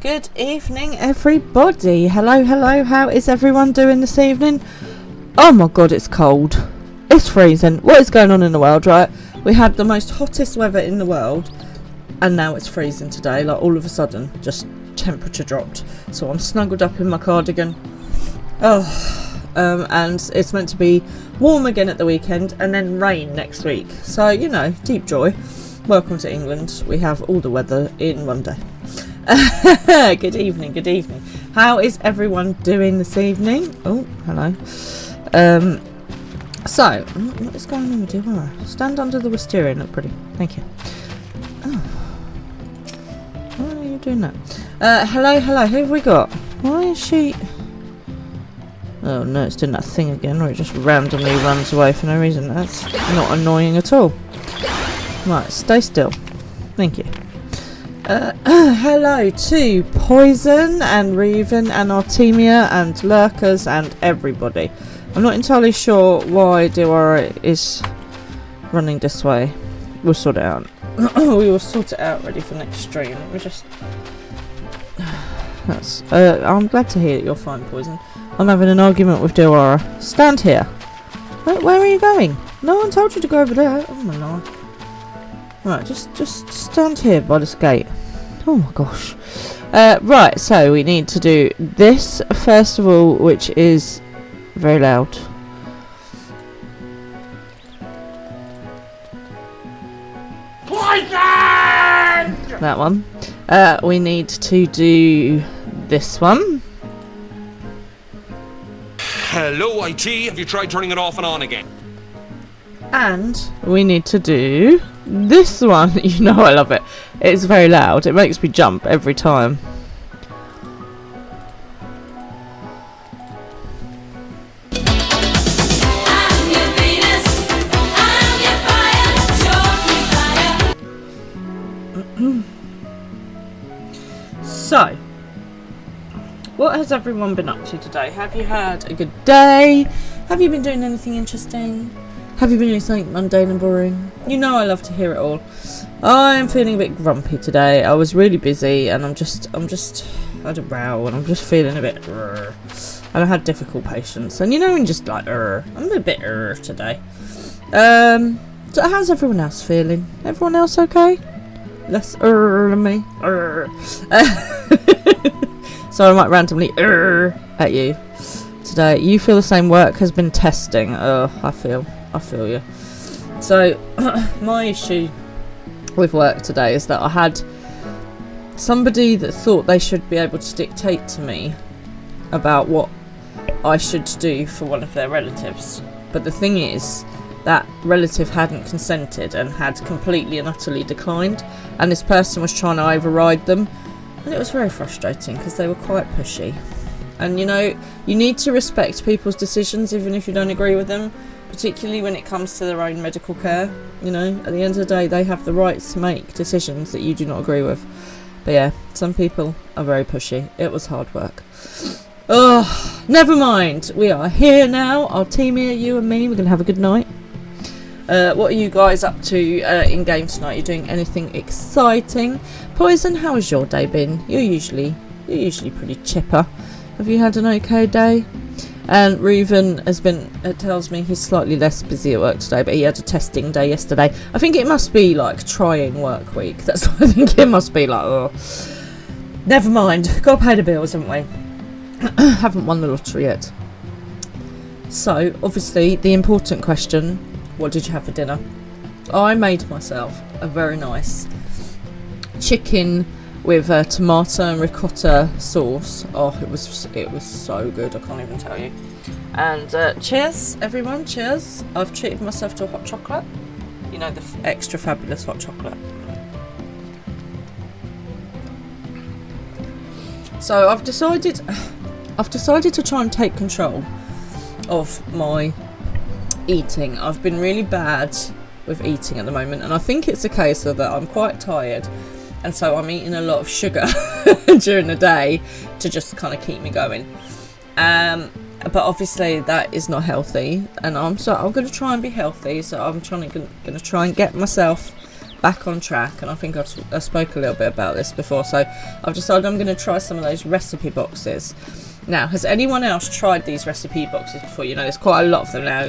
Good evening, everybody. Hello, hello. How is everyone doing this evening? Oh my god, it's cold. It's freezing. What is going on in the world, right? We had the most hottest weather in the world, and now it's freezing today. Like, all of a sudden, just temperature dropped. So I'm snuggled up in my cardigan. And it's meant to be warm again at the weekend, and then rain next week. So, you know, deep joy. Welcome to England. We have all the weather in one day. Good evening, good evening. How is everyone doing this evening? Oh, hello. So, what is going on with you? Oh, stand under the wisteria, look pretty. Thank you. Oh. Why are you doing that? Hello, hello, who have we got? Why is she... Oh no, it's doing that thing again where it just randomly runs away for no reason. That's not annoying at all. Right, stay still. Thank you. Hello to Poison and Reven and Artemia and Lurkers and everybody. I'm not entirely sure why Diwara is running this way. We'll sort it out. We will sort it out ready for next stream. Let me just That's. I'm glad to hear that you're fine, Poison. I'm having an argument with Delora. Stand here. Where are you going? No one told you to go over there. Oh my lord. Right, just stand here by this gate. Oh my gosh. Right, so we need to do this first of all, which is very loud. That one. We need to do this one. Hello, IT. Have you tried turning it off and on again? And we need to do this one. You know I love it. It's very loud. It makes me jump every time. So, what has everyone been up to today? Have you had a good day? Have you been doing anything interesting? Have you been doing something mundane and boring? You know I love to hear it all. I'm feeling a bit grumpy today. I was really busy and I'm just I had a row and I'm just feeling a bit and I had difficult patience. And you know when just like I'm a bit today. So how's everyone else feeling? Everyone else okay? Less than me. So I might randomly at you today. You feel the same. Work has been testing. I feel you. So my issue with work today is that I had somebody that thought they should be able to dictate to me about what I should do for one of their relatives. But the thing is, that relative hadn't consented and had completely and utterly declined, and this person was trying to override them, and it was very frustrating because they were quite pushy. And you know, you need to respect people's decisions even if you don't agree with them, particularly when it comes to their own medical care. You know, at the end of the day, they have the right to make decisions that you do not agree with. But yeah, some people are very pushy. It was hard work. Oh, never mind. We are here now. Our team here, you and me. We're going to have a good night. What are you guys up to in game tonight? You doing anything exciting? Poison, how has your day been? You're usually pretty chipper. Have you had an okay day? And Reuven has been, it tells me he's slightly less busy at work today, but he had a testing day yesterday. I think it must be like trying work week. That's what I think it must be like. Oh. Never mind. Gotta pay the bills, haven't we? Haven't won the lottery yet. So, obviously, the important question, what did you have for dinner? I made myself a very nice chicken with tomato and ricotta sauce. Oh, it was so good, I can't even tell you. And cheers, everyone, cheers. I've treated myself to a hot chocolate. You know, the extra fabulous hot chocolate. So I've decided to try and take control of my eating. I've been really bad with eating at the moment, and I think it's a case of that I'm quite tired, and so I'm eating a lot of sugar during the day to just kind of keep me going. But obviously that is not healthy, and I'm going to try and be healthy. So I'm going to try and get myself back on track, and I think I spoke a little bit about this before. So I've decided I'm going to try some of those recipe boxes. Now, has anyone else tried these recipe boxes before? You know, there's quite a lot of them now.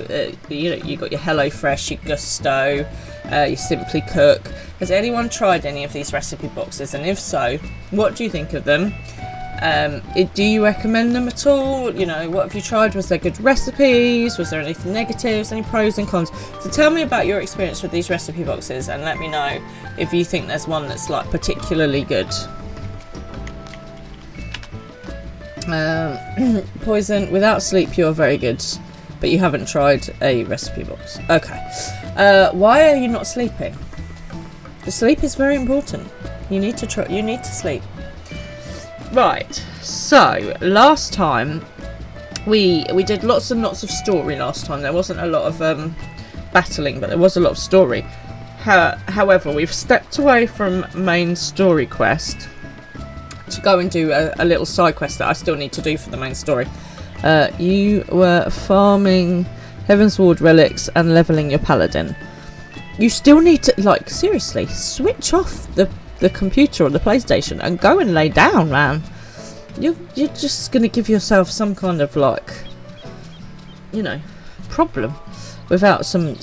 You got your HelloFresh, your Gusto, your Simply Cook. Has anyone tried any of these recipe boxes? And if so, what do you think of them? Do you recommend them at all? You know, what have you tried? Was there good recipes? Was there anything negatives? Any pros and cons? So tell me about your experience with these recipe boxes, and let me know if you think there's one that's like particularly good. Poison, without sleep you're very good, but you haven't tried a recipe box. Okay. Why are you not sleeping? The sleep is very important. You need to sleep. Right, so last time we did lots and lots of story last time. There wasn't a lot of battling, but there was a lot of story. However, we've stepped away from main story quest to go and do a little side quest that I still need to do for the main story. You were farming Heavensward relics and leveling your paladin. You still need to, like, seriously, switch off the computer or the PlayStation and go and lay down, man. you're just gonna give yourself some kind of like, you know, problem without some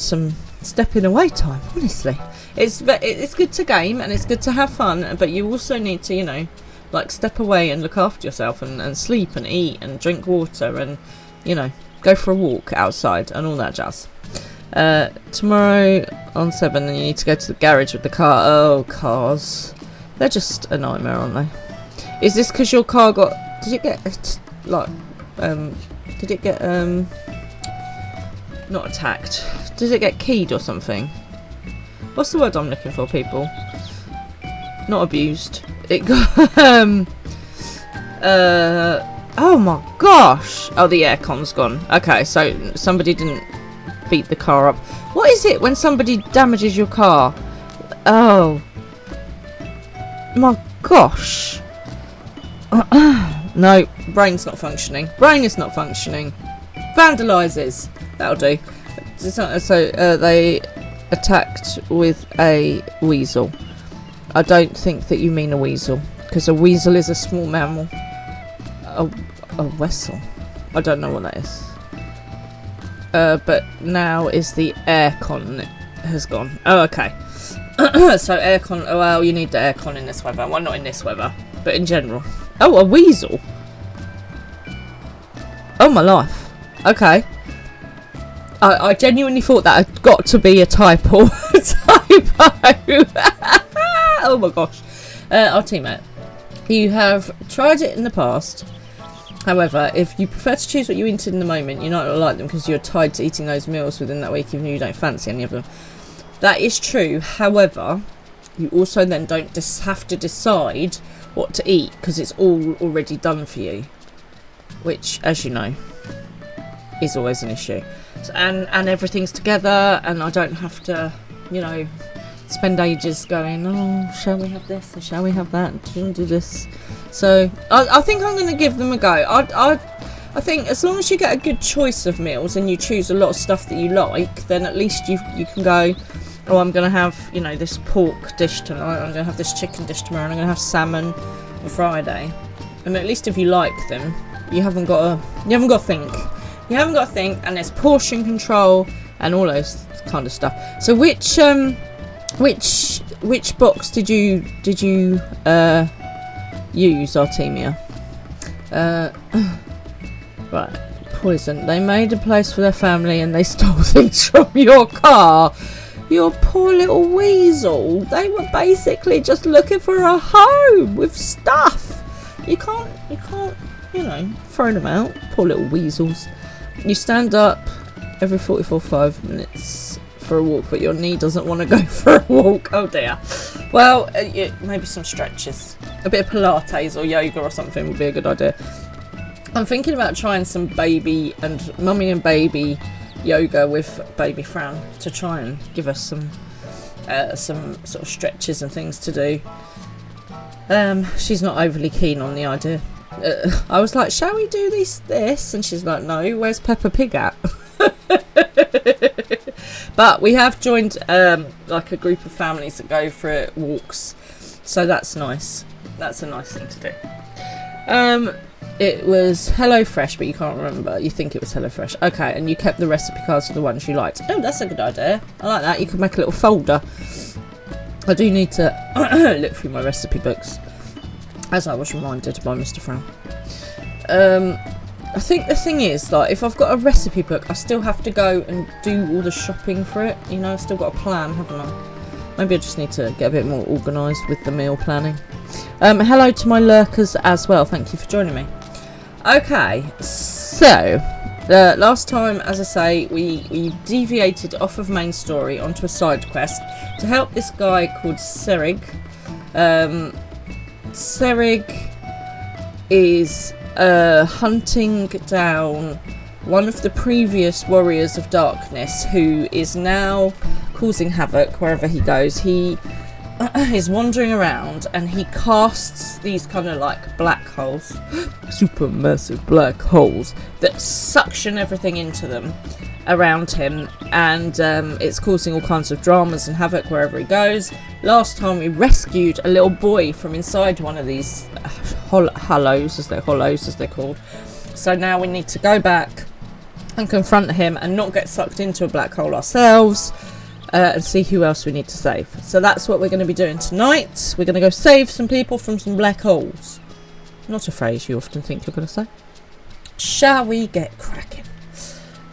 stepping away time. Honestly, it's good to game and it's good to have fun, but you also need to, you know, like step away and look after yourself and sleep and eat and drink water and, you know, go for a walk outside and all that jazz. Tomorrow on 7, then you need to go to the garage with the car. Oh, cars, they're just a nightmare, aren't they? Is this because your car got, did it get like not attacked, did it get keyed or something? What's the word I'm looking for, people? Not abused. It got oh my gosh, oh, the aircon's gone. Okay, so somebody didn't beat the car up. What is it when somebody damages your car? Oh my gosh. No, brain's not functioning. Brain is not functioning. Vandalises. That'll do. So they attacked with a weasel. I don't think that you mean a weasel, because a weasel is a small mammal. A wessel. I don't know what that is. But now is the aircon has gone. Oh, okay. So aircon. Oh, well, you need the aircon in this weather. Well, not in this weather, but in general. Oh, a weasel. Oh my life. Okay. I genuinely thought that had got to be a typo. Oh my gosh. Our teammate. You have tried it in the past. However, if you prefer to choose what you eat in the moment, you might not like them because you're tied to eating those meals within that week even though you don't fancy any of them. That is true. However, you also then don't have to decide what to eat because it's all already done for you. Which, as you know, is always an issue. So, and everything's together and I don't have to, you know, spend ages going, oh, shall we have this or shall we have that? Do you want to do this? So I think I'm going to give them a go. I think as long as you get a good choice of meals and you choose a lot of stuff that you like, then at least you can go, oh, I'm going to have, you know, this pork dish tonight, I'm going to have this chicken dish tomorrow, and I'm going to have salmon on Friday. And at least if you like them, you haven't got to think. You haven't got to think, and there's portion control and all those kind of stuff. So which box did you use, Artemia? Right, poison. They made a place for their family and they stole things from your car. Your poor little weasel. They were basically just looking for a home with stuff. You can't, you know, throw them out. Poor little weasels. You stand up every 45 minutes for a walk, but your knee doesn't want to go for a walk. Oh dear. Well, maybe some stretches. A bit of Pilates or yoga or something would be a good idea. I'm thinking about trying some baby and mummy and baby yoga with baby Fran to try and give us some sort of stretches and things to do. She's not overly keen on the idea. I was like, shall we do this? And she's like, no, where's Peppa Pig at? But we have joined like a group of families that go for walks, so that's nice. That's a nice thing to do. It was HelloFresh, but you can't remember. You think it was HelloFresh. Okay, and you kept the recipe cards for the ones you liked. Oh, that's a good idea. I like that. You could make a little folder. I do need to look through my recipe books, as I was reminded by Mr. Frown. I think the thing is, like, if I've got a recipe book, I still have to go and do all the shopping for it. You know, I've still got a plan, haven't I? Maybe I just need to get a bit more organised with the meal planning. Hello to my lurkers as well. Thank you for joining me. Okay, so last time, as I say, we deviated off of main story onto a side quest to help this guy called Serig. Serig is hunting down one of the previous warriors of darkness who is now causing havoc wherever he goes. He is wandering around and he casts these kind of like black holes, super massive black holes that suction everything into them, around him, and it's causing all kinds of dramas and havoc wherever he goes. Last time we rescued a little boy from inside one of these hollows, as they're called. So now we need to go back and confront him and not get sucked into a black hole ourselves, and see who else we need to save. So that's what we're going to be doing tonight. We're going to go save some people from some black holes. Not a phrase you often think you're going to say. Shall we get cracking?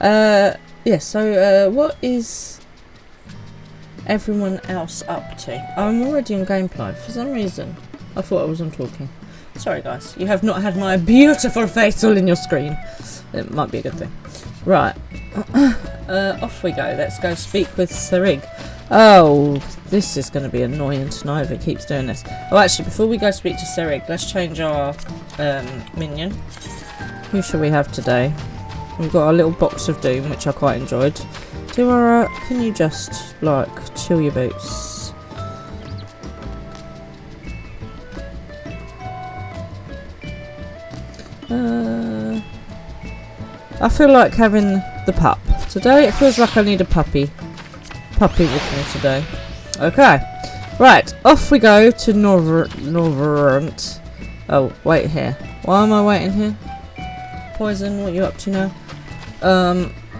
Yeah, so what is everyone else up to? I'm already on gameplay. For some reason, I thought I wasn't talking. Sorry guys, you have not had my beautiful face all in your screen. It might be a good thing. Right, off we go. Let's go speak with Sarig. Oh, this is going to be annoying tonight if it keeps doing this. Oh, actually, before we go speak to Sarig, let's change our minion. Who shall we have today? We've got our little box of doom, which I quite enjoyed. Tiwara, can you just, like, chill your boots? I feel like having the pup. Today, it feels like I need a puppy. Puppy with me today. Okay. Right, off we go to Norverant. Oh, wait here. Why am I waiting here? Poison, what are you up to now?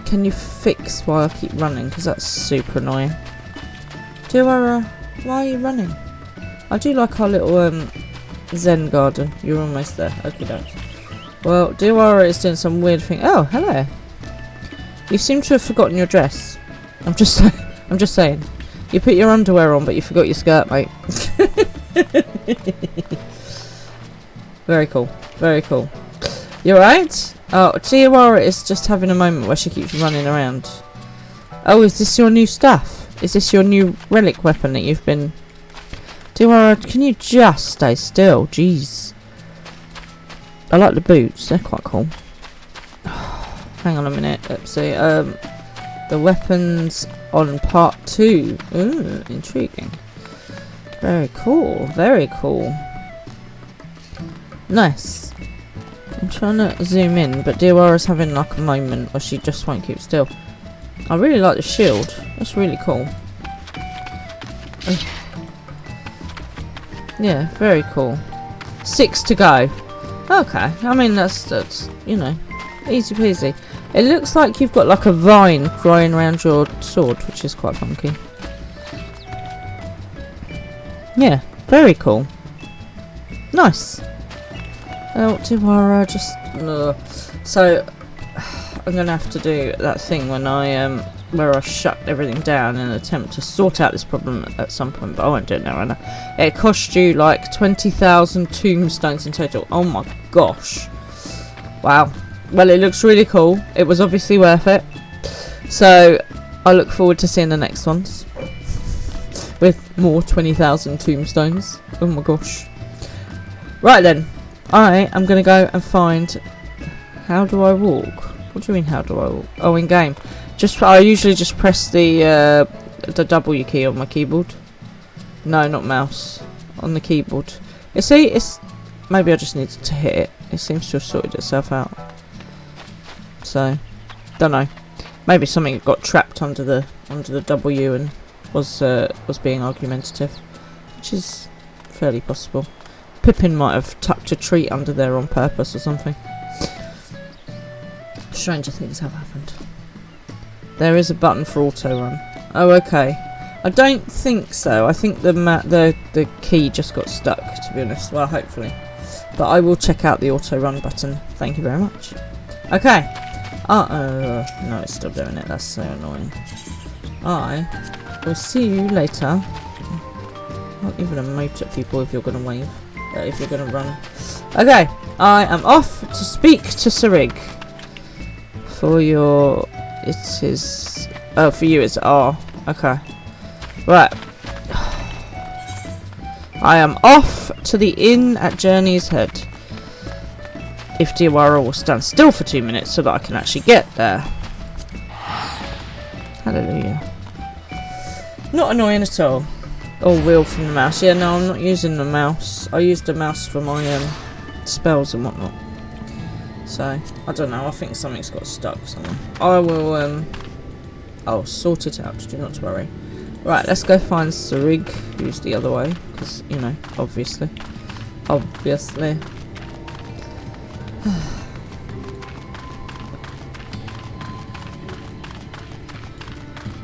Can you fix why I keep running? Because that's super annoying. Tiwara, why are you running? I do like our little Zen garden. You're almost there. Okay, don't. Well, Tiwara is doing some weird thing. Oh, hello. You seem to have forgotten your dress. I'm just saying. You put your underwear on, but you forgot your skirt, mate. Very cool. Very cool. You alright? Oh, Tiwara is just having a moment where she keeps running around. Oh, is this your new stuff? Is this your new relic weapon that you've been... Tiwara, can you just stay still? Jeez. I like the boots. They're quite cool. Hang on a minute. Let's see. The weapons on part 2. Ooh, intriguing. Very cool. Very cool. Nice. I'm trying to zoom in, but Tiwara's having like a moment where she just won't keep still. I really like the shield. That's really cool. Yeah, very cool. 6 to go. Okay, I mean that's you know, easy peasy. It looks like you've got like a vine growing around your sword, which is quite funky. Yeah, very cool. Nice. Oh, Tiwara, just... So, I'm going to have to do that thing when I, where I shut everything down in an attempt to sort out this problem at some point, but I won't do it now, right now. It cost you, like, 20,000 tombstones in total. Oh my gosh. Wow. Well, it looks really cool. It was obviously worth it. So, I look forward to seeing the next ones. With more 20,000 tombstones. Oh my gosh. Right then. I am going to go and find... How do I walk? What do you mean, how do I walk? Oh, in game. I usually just press the W key on my keyboard. No, not mouse. On the keyboard. You see, it's... Maybe I just needed to hit it. It seems to have sorted itself out. So, don't know. Maybe something got trapped under the W and was being argumentative, which is fairly possible. Pippin might have tucked a treat under there on purpose or something. Stranger things have happened. There is a button for auto run. Oh, okay. I don't think so. I think the key just got stuck, to be honest. Well, hopefully. But I will check out the auto run button. Thank you very much. Okay. No, it's still doing it. That's so annoying. I will see you later. Not even emote at people if you're going to wave. If you're going to run. Okay. I am off to speak to Sarig. For your... It is... Oh, for you it's R. Okay. Right. I am off to the inn at Journey's Head. If Tiwara will stand still for 2 minutes so that I can actually get there. Hallelujah. Not annoying at all. Oh, wheel from the mouse. Yeah, no, I'm not using the mouse. I used the mouse for my spells and whatnot. So, I don't know. I think something's got stuck somewhere. I will I'll sort it out, do not worry. Right, let's go find Sarig, who's the other way, because, you know, obviously. Obviously.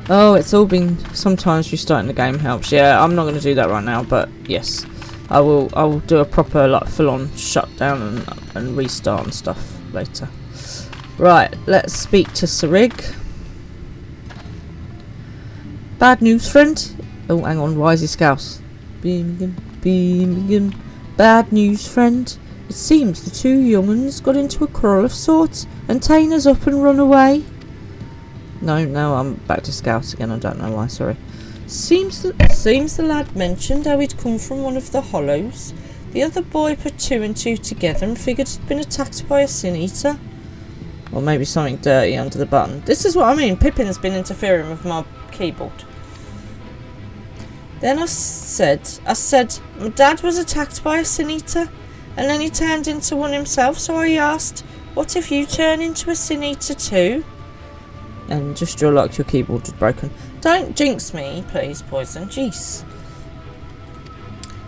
Oh, it's all been... Sometimes restarting the game helps. Yeah, I'm not going to do that right now, but yes. I will do a proper, like, full-on shutdown and restart and stuff later. Right, let's speak to Sarig. Bad news, friend. Oh, hang on, why is he scouse? Birmingham. Bad news, friend. It seems the two young'uns got into a quarrel of sorts, and Tainer's up and run away. No, I'm back to scouse again. I don't know why. Sorry. Seems the lad mentioned how he'd come from one of the hollows. The other boy put 2 and 2 together and figured he'd been attacked by a sin eater. Or maybe something dirty under the button. This is what I mean. Pippin's been interfering with my keyboard. Then I said, my dad was attacked by a sin eater, and then he turned into one himself, so I asked, what if you turn into a sin eater too? And just your luck, your keyboard is broken. Don't jinx me, please, Poison. Jeez.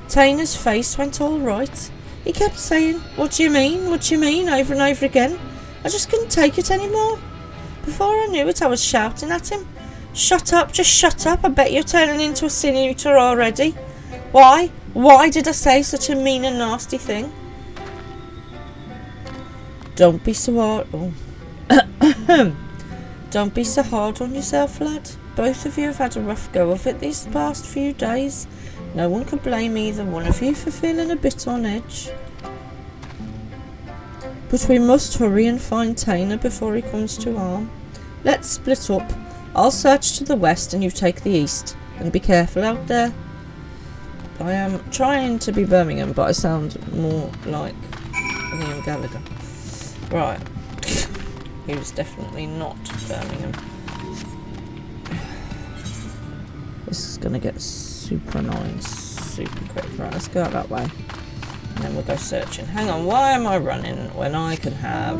Tainer's face went all right. He kept saying, what do you mean? What do you mean? Over and over again. I just couldn't take it anymore. Before I knew it, I was shouting at him. Shut up, just shut up. I bet you're turning into a sin eater already. Why? Why did I say such a mean and nasty thing? Don't be so hard. Oh. Don't be so hard on yourself, lad. Both of you have had a rough go of it these past few days. No one could blame either one of you for feeling a bit on edge. But we must hurry and find Tainer before he comes to harm. Let's split up. I'll search to the west and you take the east. And be careful out there. I am trying to be Birmingham, but I sound more like Liam Gallagher. Right. He was definitely not Birmingham. This is going to get super annoying super quick. Right, let's go out that way. And then we'll go searching. Hang on, why am I running when I can have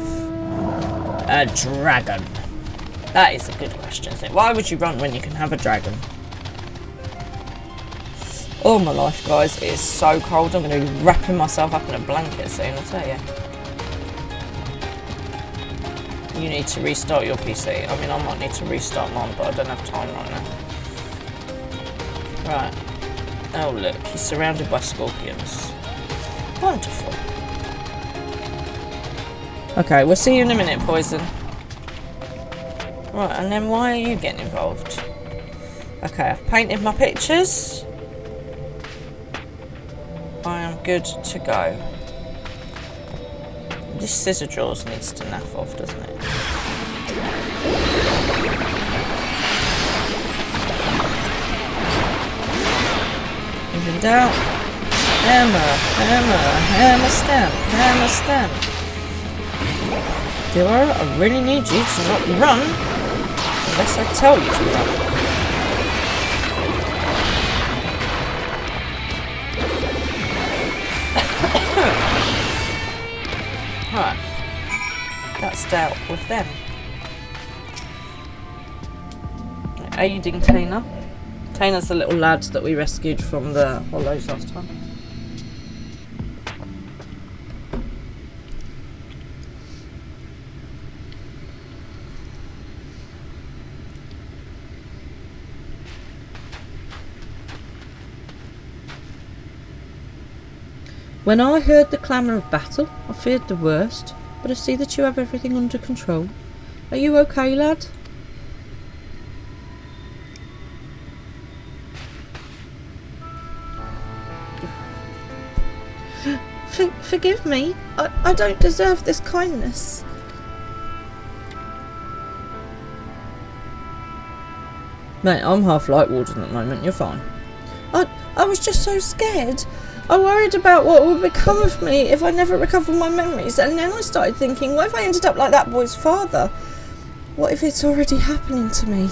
a dragon? That is a good question, isn't it? Why would you run when you can have a dragon? All my life, guys, it is so cold. I'm going to be wrapping myself up in a blanket soon, I tell you. You need to restart your PC. I mean, I might need to restart mine, but I don't have time right now. Right. Oh, look. He's surrounded by scorpions. Wonderful. Okay, we'll see you in a minute, Poison. Right, and then why are you getting involved? Okay, I've painted my pictures. I am good to go. This scissor drawers needs to naff off, doesn't it? Even down. Hammer stamp. Dora, I really need you to not run unless I tell you to run. Right, that's dealt with them. Aiding Tainer. Tainer's the little lad that we rescued from the hollows last time. When I heard the clamour of battle, I feared the worst, but I see that you have everything under control. Are you okay, lad? Forgive me. I don't deserve this kindness. Mate, I'm half light warden at the moment. You're fine. I was just so scared. I worried about what would become of me if I never recovered my memories, and then I started thinking, what if I ended up like that boy's father? What if it's already happening to me?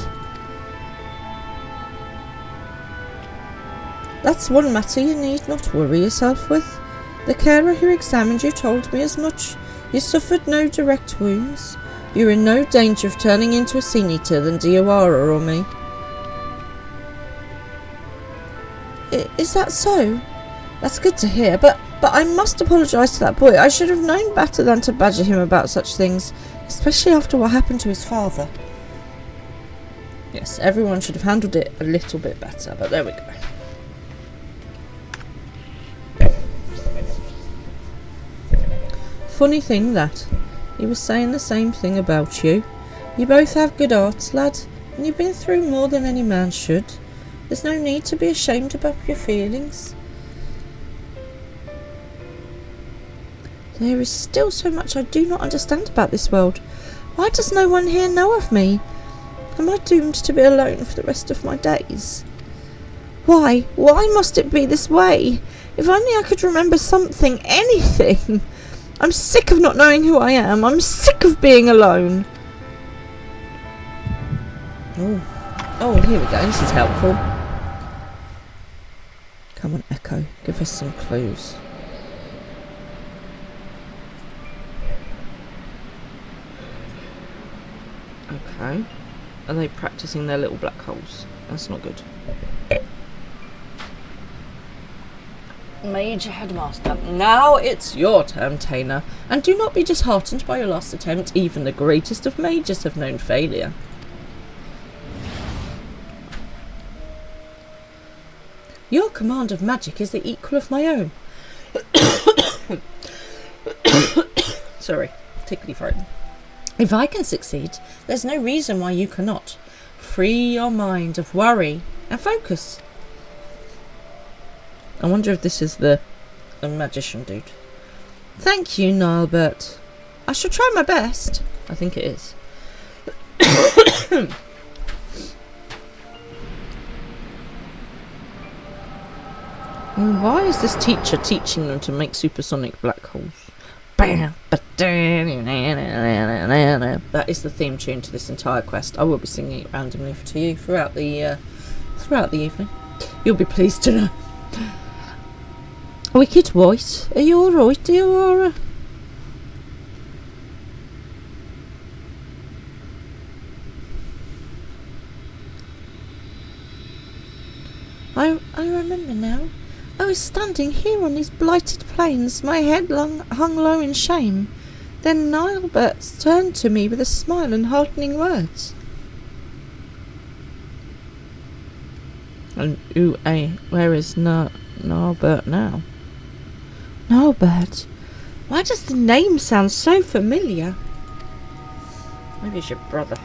That's one matter you need not worry yourself with. The carer who examined you told me as much. You suffered no direct wounds. You're in no danger of turning into a Sin Eater than Diawara or me. Is that so? That's good to hear, but I must apologise to that boy. I should have known better than to badger him about such things, especially after what happened to his father. Yes, everyone should have handled it a little bit better, but there we go. Funny thing that. He was saying the same thing about you. You both have good hearts, lad, and you've been through more than any man should. There's no need to be ashamed about your feelings. There is still so much I do not understand about this world. Why does no one here know of me? Am I doomed to be alone for the rest of my days? Why? Why must it be this way? If only I could remember something, anything. I'm sick of not knowing who I am. I'm sick of being alone. Oh, here we go. This is helpful. Come on, Echo. Give us some clues. Okay. Are they practicing their little black holes? That's not good. Major Headmaster. Now it's your turn, Tainer. And do not be disheartened by your last attempt. Even the greatest of mages have known failure. Your command of magic is the equal of my own. Sorry, tickly throat. If I can succeed, there's no reason why you cannot. Free your mind of worry and focus. I wonder if this is the magician dude. Thank you, Nilebert. I shall try my best. I think it is. Why is this teacher teaching them to make supersonic black holes? That is the theme tune to this entire quest. I will be singing it randomly to you throughout the evening. You'll be pleased to know. Wicked White, are you alright, Diawara? I remember now. I was standing here on these blighted plains, my head hung low in shame. Then Nilebert turned to me with a smile and heartening words. And where is Nilebert now? Nilebert? Why does the name sound so familiar? Maybe it's your brother.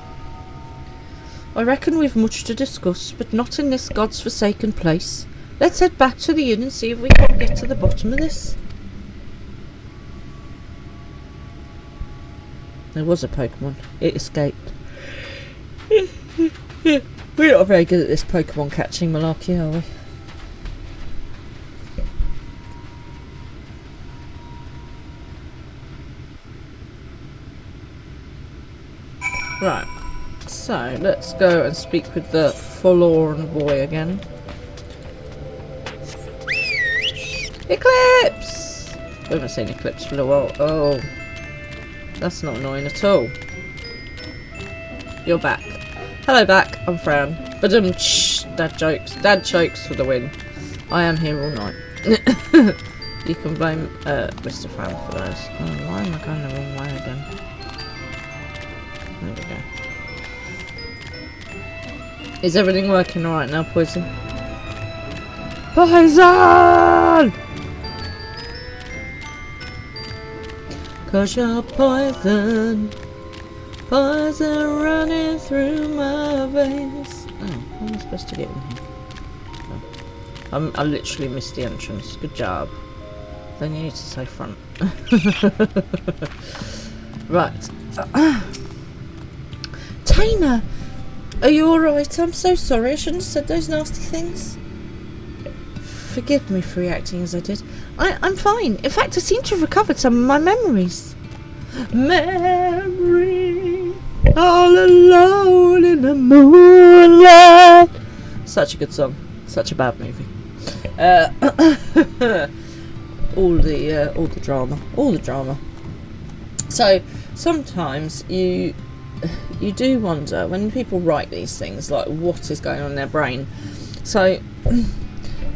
I reckon we've much to discuss, but not in this God's forsaken place. Let's head back to the inn and see if we can get to the bottom of this. There was a Pokemon. It escaped. We're not very good at this Pokemon catching malarkey, are we? Right. So, let's go and speak with the forlorn boy again. Eclipse! We haven't seen Eclipse for a while. Oh. That's not annoying at all. You're back. Hello back, I'm Fran. But dad jokes for the win. I am here all night. You can blame Mr. Fran for those. Oh, why am I going the wrong way again? There we go. Is everything working alright now, Poison? Poison! 'Cause you're poison. Poison running through my veins. Oh, how am I supposed to get in here? Oh. I literally missed the entrance. Good job. Then you need to say front. Right. Tainer! Are you alright? I'm so sorry. I shouldn't have said those nasty things. Forgive me for reacting as I did. I'm fine. In fact, I seem to have recovered some of my memories. Memory, all alone in the moonlight. Such a good song. Such a bad movie. All the drama. So sometimes you do wonder when people write these things, like what is going on in their brain. So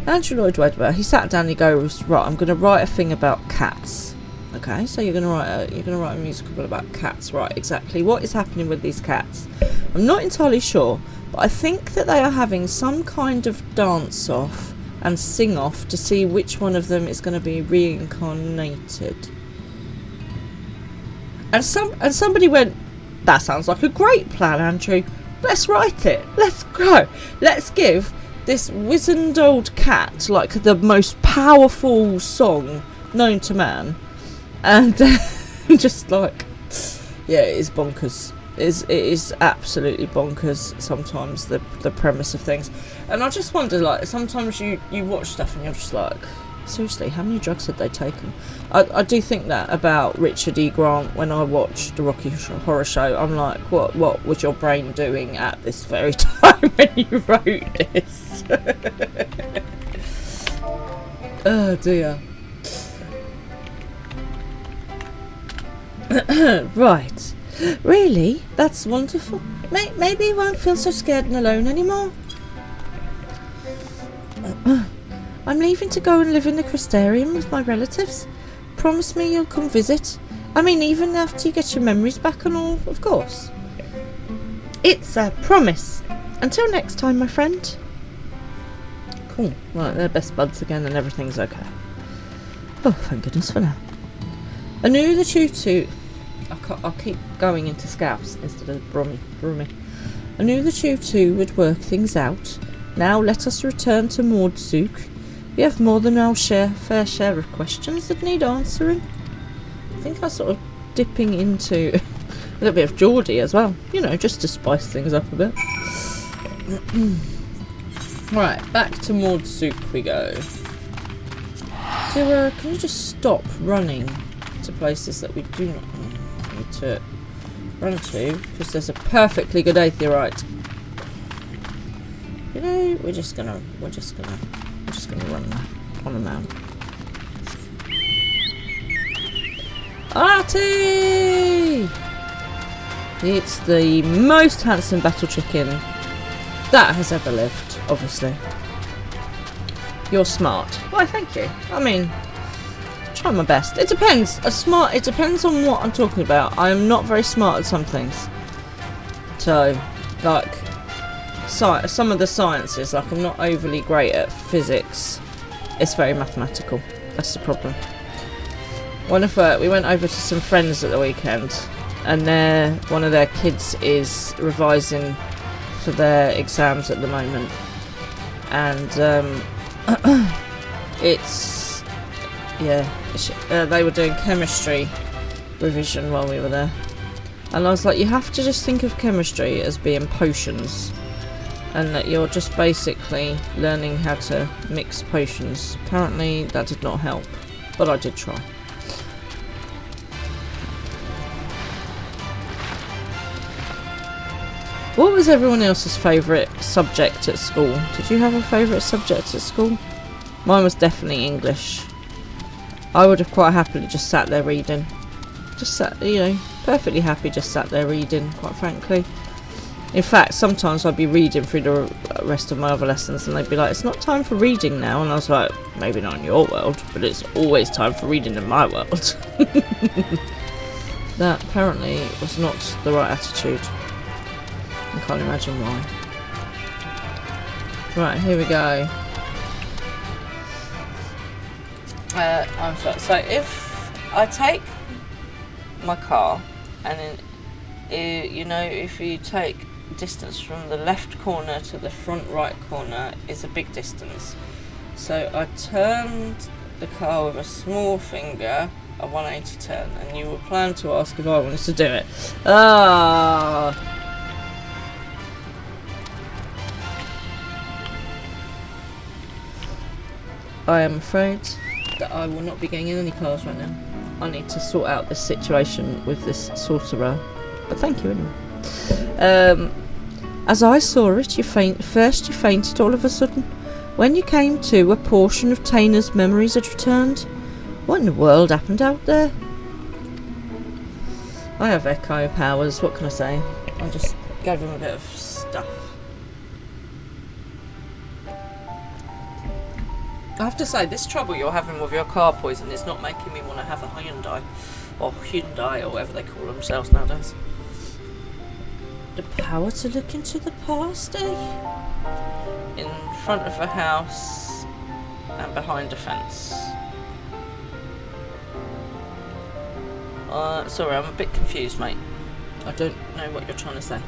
Andrew Lloyd Webber, he sat down and he goes, right, I'm going to write a thing about cats. Okay, so you're going to write a musical about cats, right? Exactly. What is happening with these cats? I'm not entirely sure, but I think that they are having some kind of dance off and sing off to see which one of them is going to be reincarnated. And somebody went, that sounds like a great plan, Andrew. Let's write it. Let's go. Let's give this wizened old cat like the most powerful song known to man. And just like, yeah, it is bonkers. It is absolutely bonkers sometimes, the premise of things. And I just wonder, like, sometimes you watch stuff and you're just like, seriously, how many drugs had they taken? I do think that about Richard E. Grant when I watched the Rocky Horror Show. I'm like, what was your brain doing at this very time when you wrote this? Oh dear. Right. Really? That's wonderful. Maybe you won't feel so scared and alone anymore. I'm leaving to go and live in the Crystarium with my relatives. Promise me you'll come visit. I mean, even after you get your memories back and all, of course. It's a promise. Until next time, my friend. Cool. Right, they're best buds again and everything's okay. Oh, thank goodness for now. I knew the tutu... I'll keep going into Scouse instead of Brummy. I knew the tutu would work things out. Now let us return to Mordzook. We have more than our fair share of questions that need answering. I think I'm sort of dipping into a little bit of Geordie as well. You know, just to spice things up a bit. Right, back to Mordzook we go. So, can you just stop running to places that we do not need to run to? Because there's a perfectly good aetheorite. You know, we're just gonna run on the mound. Artie! It's the most handsome battle chicken that has ever lived, obviously. You're smart. Why, thank you. I mean, try my best. It depends. It depends on what I'm talking about. I am not very smart at some things. So, like, some of the sciences, like, I'm not overly great at physics. It's very mathematical. That's the problem. We went over to some friends at the weekend, and one of their kids is revising for their exams at the moment, and they were doing chemistry revision while we were there, and I was like, you have to just think of chemistry as being potions, and that you're just basically learning how to mix potions. Apparently that did not help, but I did try. What was everyone else's favourite subject at school? Did you have a favourite subject at school? Mine was definitely English. I would have quite happily just sat there reading. Just sat, you know, perfectly happy just sat there reading, quite frankly. In fact, sometimes I'd be reading through the rest of my other lessons and they'd be like, it's not time for reading now. And I was like, maybe not in your world, but it's always time for reading in my world. That apparently was not the right attitude. I can't imagine why. Right, here we go. I'm sorry. So if I take my car and then, you know, if you take distance from the left corner to the front right corner is a big distance. So I turned the car with a small finger, a 180 turn, and you were planning to ask if I wanted to do it. I am afraid that I will not be getting in any cars right now. I need to sort out this situation with this sorcerer. But thank you anyway. As I saw it, you fainted all of a sudden. When you came to, a portion of Tana's memories had returned. What in the world happened out there? I have echo powers, what can I say? I just gave him a bit of stuff. I have to say, this trouble you're having with your car poison is not making me want to have a Hyundai. Or Hyundai, or whatever they call themselves nowadays. The power to look into the past, eh? In front of a house and behind a fence. Sorry, I'm a bit confused, mate. I don't know what you're trying to say.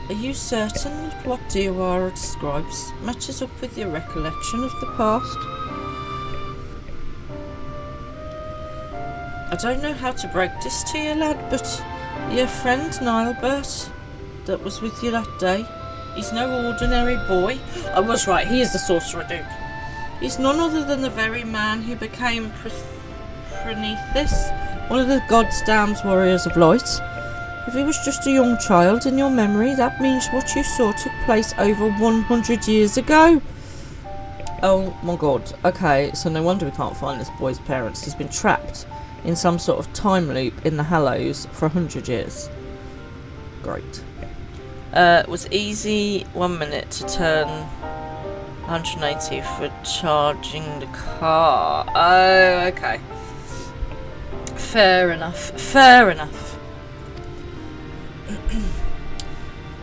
Are you certain that what Diawara describes matches up with your recollection of the past? I don't know how to break this to you, lad, but your friend Nilebert that was with you that day, he's no ordinary boy. I was right, he is the Sorcerer Duke. He's none other than the very man who became Prometheus, one of the God's damned warriors of light. If he was just a young child in your memory, that means what you saw took place over 100 years ago. Oh my god. Okay, so no wonder we can't find this boy's parents. He's been trapped in some sort of time loop in the Hallows for 100 years. Great. It was easy 1 minute to turn 180 for charging the car. Oh, okay. Fair enough. Fair enough.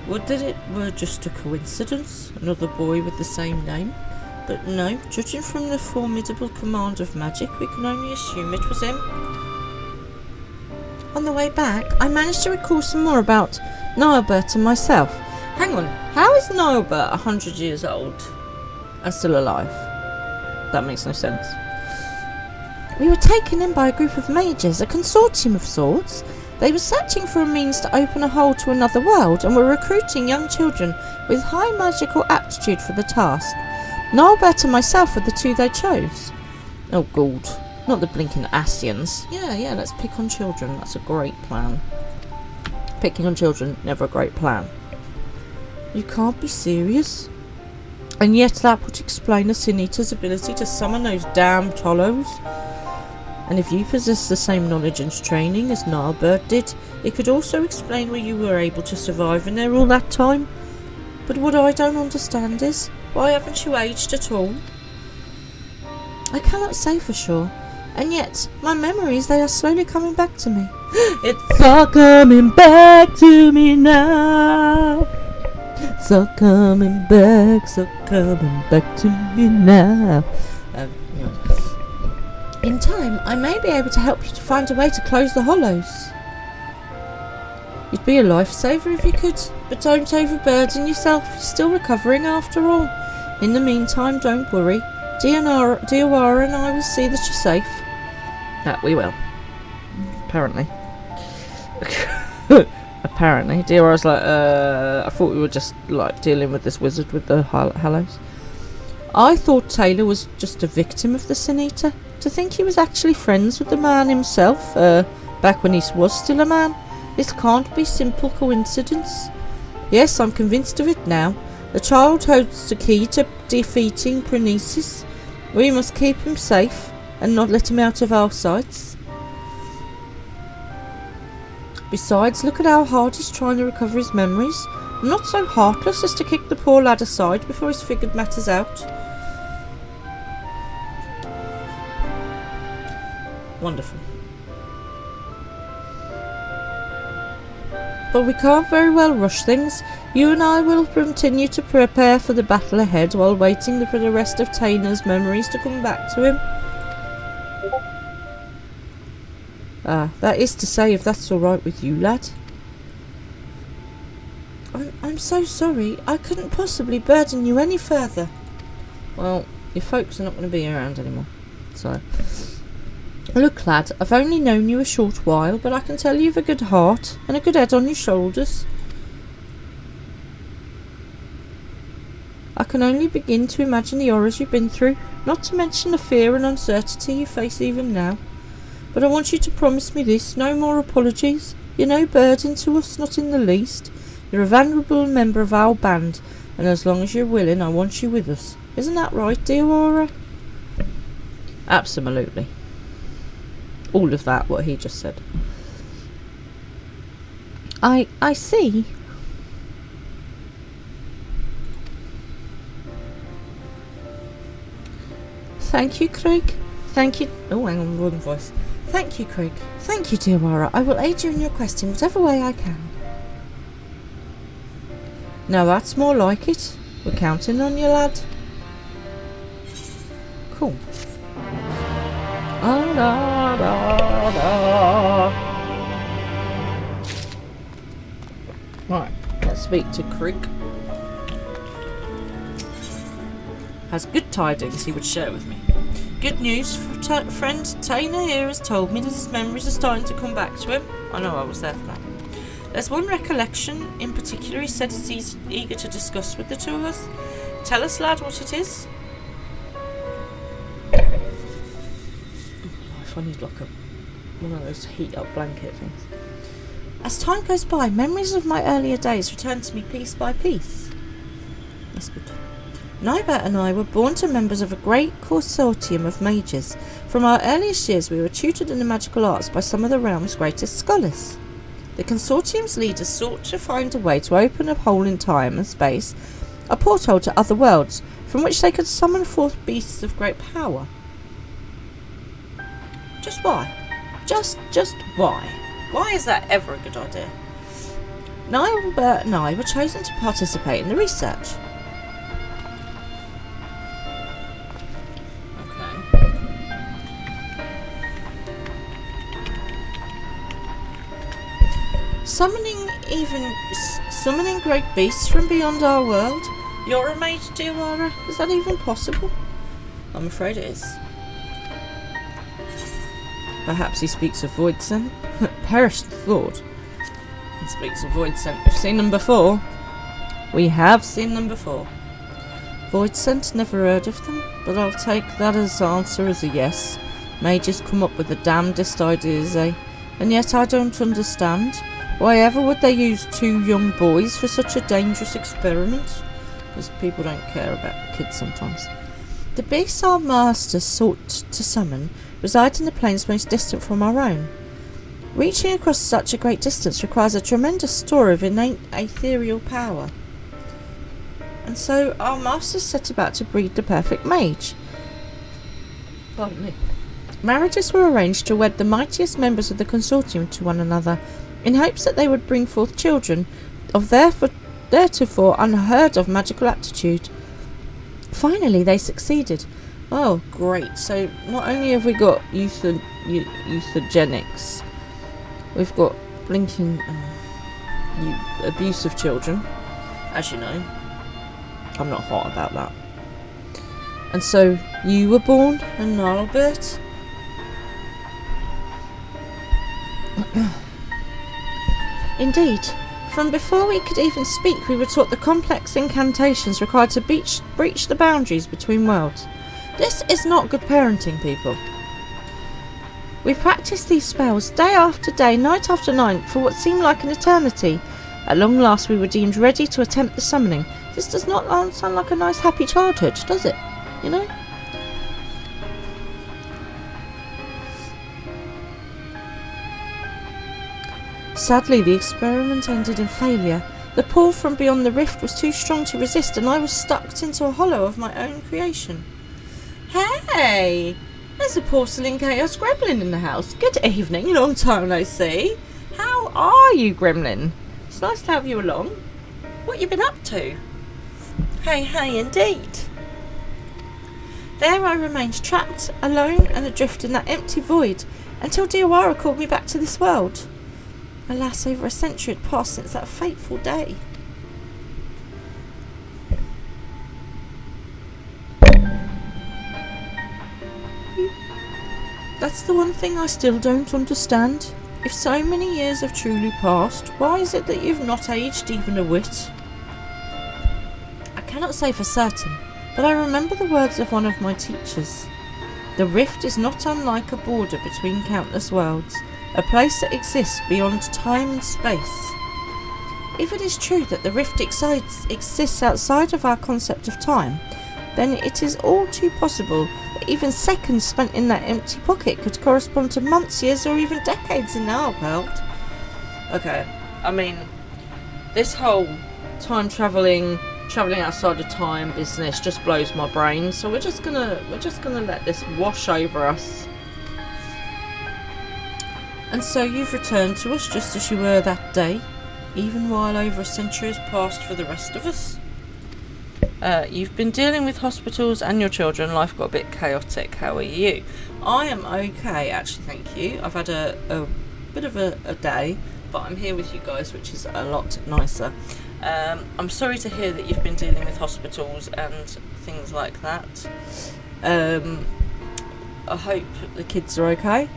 Would that it were just a coincidence, another boy with the same name, but no, judging from the formidable command of magic, we can only assume it was him. On the way back, I managed to recall some more about Nilebert and myself. Hang on, how is Nilebert 100 years old and still alive? That makes no sense. We were taken in by a group of mages, a consortium of sorts. They were searching for a means to open a hole to another world and were recruiting young children with high magical aptitude for the task. Nilebert and myself were the two they chose. Oh god, not the blinking Asians. Yeah, let's pick on children. That's a great plan. Picking on children, never a great plan. You can't be serious. And yet that would explain a Sin Eater's ability to summon those damned hollows. And if you possess the same knowledge and training as Nilebert did, it could also explain why you were able to survive in there all that time. But what I don't understand is, why haven't you aged at all? I cannot say for sure, and yet my memories, they are slowly coming back to me. It's all coming back to me now. It's all coming back to me now. In time, I may be able to help you to find a way to close the hollows. You'd be a lifesaver if you could, but don't overburden yourself. You're still recovering after all. In the meantime, don't worry. Diawara and I will see that you're safe. That we will. Apparently. Apparently. Diawara's like, I thought we were just like dealing with this wizard with the Hallows. I thought Taylor was just a victim of the Sin Eater. To think he was actually friends with the man himself, back when he was still a man. This can't be simple coincidence. Yes, I'm convinced of it now. The child holds the key to defeating Prometheus. We must keep him safe and not let him out of our sights. Besides, look at how hard he's trying to recover his memories. I'm not so heartless as to kick the poor lad aside before he's figured matters out. Wonderful. But we can't very well rush things. You and I will continue to prepare for the battle ahead while waiting for the rest of Taylor's memories to come back to him. That is to say, if that's alright with you, lad. I'm so sorry. I couldn't possibly burden you any further. Well, your folks are not going to be around anymore. So... Look, lad, I've only known you a short while, but I can tell you've a good heart and a good head on your shoulders. I can only begin to imagine the horrors you've been through, not to mention the fear and uncertainty you face even now. But I want you to promise me this, no more apologies. You're no burden to us, not in the least. You're a venerable member of our band, and as long as you're willing, I want you with us. Isn't that right, Diawara? Absolutely. all of that, what he just said. I see. Thank you, Craig. Thank you. Oh, hang on, wrong voice. Thank you, Craig. Thank you, dear Wara. I will aid you in your quest in whatever way I can. Now that's more like it. We're counting on you, lad. Cool. Ah, da, da, da. Right, let's speak to Craig. Has good tidings he would share with me. Good news, friend Taina here has told me that his memories are starting to come back to him. I know, I was there for that. There's one recollection in particular he said he's eager to discuss with the two of us. Tell us, lad, what it is. If I need like one of those heat up blanket things. As time goes by, memories of my earlier days return to me piece by piece. That's good. Nibert and I were born to members of a great consortium of mages. From our earliest years we were tutored in the magical arts by some of the realm's greatest scholars. The consortium's leaders sought to find a way to open a hole in time and space, a portal to other worlds, from which they could summon forth beasts of great power. Just why? Just why? Why is that ever a good idea? Nibert and I were chosen to participate in the research. Summoning great beasts from beyond our world? You're a mage, dear Wara? Is that even possible? I'm afraid it is. Perhaps he speaks of void scent? Perish the thought. He speaks of void scent. We've seen them before. We have seen them before. Void scent? Never heard of them, but I'll take that as answer as a yes. Mages come up with the damnedest ideas, eh? And yet I don't understand. Why ever would they use two young boys for such a dangerous experiment? Because people don't care about kids sometimes. The beasts our masters sought to summon reside in the planes most distant from our own. Reaching across such a great distance requires a tremendous store of innate ethereal power. And so our masters set about to breed the perfect mage. Pardon me. Marriages were arranged to wed the mightiest members of the consortium to one another, in hopes that they would bring forth children of theretofore unheard of magical aptitude. Finally, they succeeded. Oh, great. So, not only have we got euthogenics, we've got blinking abuse of children, as you know. I'm not hot about that. And so, you were born, and Nilbert. Indeed, from before we could even speak, we were taught the complex incantations required to breach the boundaries between worlds. This is not good parenting, people. We practiced these spells day after day, night after night, for what seemed like an eternity. At long last we were deemed ready to attempt the summoning. This does not sound like a nice happy childhood, does it? You know? Sadly, the experiment ended in failure. The pull from beyond the rift was too strong to resist, and I was stuck into a hollow of my own creation. Hey! There's a porcelain chaos gremlin in the house. Good evening, long time no see. How are you, gremlin? It's nice to have you along. What you been up to? Hey, indeed. There I remained trapped, alone and adrift in that empty void, until Diawara called me back to this world. Alas, over a century had passed since that fateful day. That's the one thing I still don't understand. If so many years have truly passed, why is it that you've not aged even a whit? I cannot say for certain, but I remember the words of one of my teachers. The rift is not unlike a border between countless worlds, a place that exists beyond time and space. If it is true that the rift exists outside of our concept of time, then it is all too possible But even seconds spent in that empty pocket could correspond to months, years, or even decades in our world. Okay, I mean, this whole time travelling outside of time business just blows my brain. So we're just gonna let this wash over us. And so you've returned to us just as you were that day, even while over a century has passed for the rest of us. You've been dealing with hospitals and your children. Life got a bit chaotic. How are you? I am okay, actually, thank you. I've had a bit of a day, but I'm here with you guys, which is a lot nicer. I'm sorry to hear that you've been dealing with hospitals and things like that. I hope the kids are okay,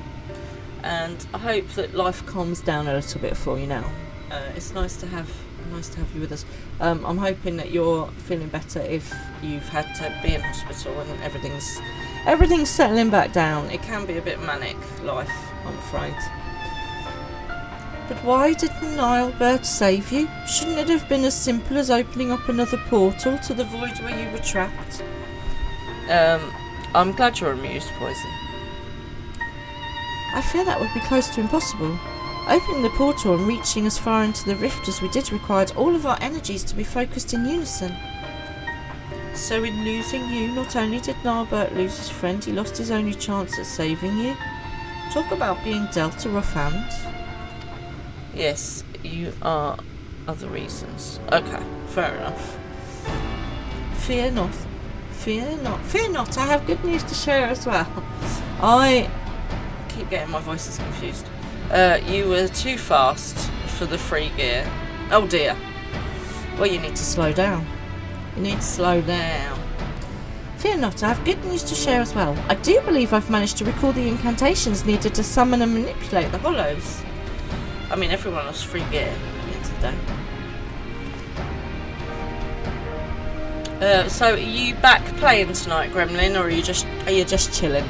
and I hope that life calms down a little bit for you now. It's nice to have you with us. I'm hoping that you're feeling better if you've had to be in hospital and everything's settling back down. It can be a bit manic, life, I'm afraid. But why didn't Nilebert save you? Shouldn't it have been as simple as opening up another portal to the void where you were trapped? I'm glad you're amused, Poison. I fear that would be close to impossible. Opening the portal and reaching as far into the rift as we did required all of our energies to be focused in unison. So in losing you, not only did Nilebert lose his friend, he lost his only chance at saving you. Talk about being dealt a rough hand. Yes, you are other reasons. Okay, fair enough. Fear not. Fear not. Fear not, I have good news to share as well. I keep getting my voices confused. You were too fast for the free gear. Oh dear. Well, you need to slow down. You need to slow down. Fear not, I have good news to share as well. I do believe I've managed to recall the incantations needed to summon and manipulate the hollows. I mean, everyone has free gear at the end of the day. So are you back playing tonight, Gremlin, or are you just chilling?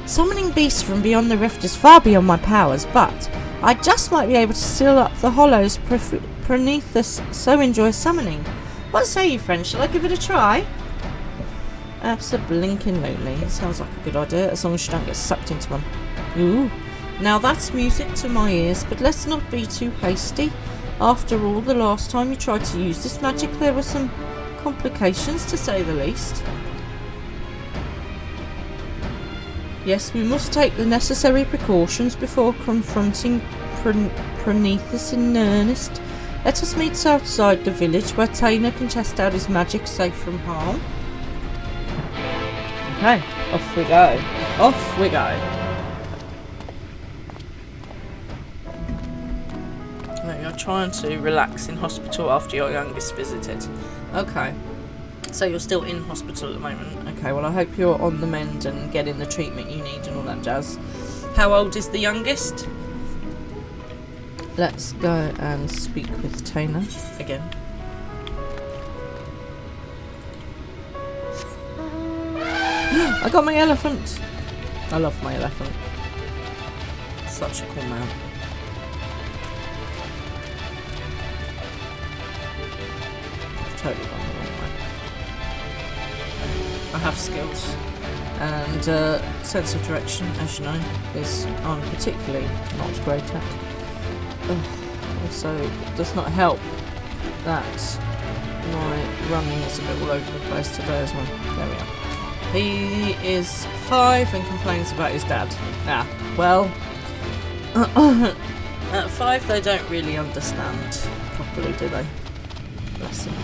Summoning beasts from beyond the rift is far beyond my powers, but I just might be able to seal up the hollows Prometheus so enjoys summoning. What say you, friend? Shall I give it a try? Absolutely. It sounds like a good idea, as long as you don't get sucked into one. Ooh. Now that's music to my ears, but let's not be too hasty. After all, the last time you tried to use this magic, there were some complications, to say the least. Yes, we must take the necessary precautions before confronting Prometheus in earnest. Let us meet outside the village, where Tainer can test out his magic safe from harm. Okay, off we go. Off we go. You're trying to relax in hospital after your youngest visited. Okay. So you're still in hospital at the moment. Okay, well I hope you're on the mend and getting the treatment you need and all that jazz. How old is the youngest? Let's go and speak with Tainer again. I got my elephant! I love my elephant. Such a cool man. Totally gone the wrong way. I have skills, and sense of direction, as you know, is I'm particularly not great at. Also, it does not help that my running is a bit all over the place today as well. There we are. He is 5 and complains about his dad. Ah, well, at 5 they don't really understand properly, do they? Bless him.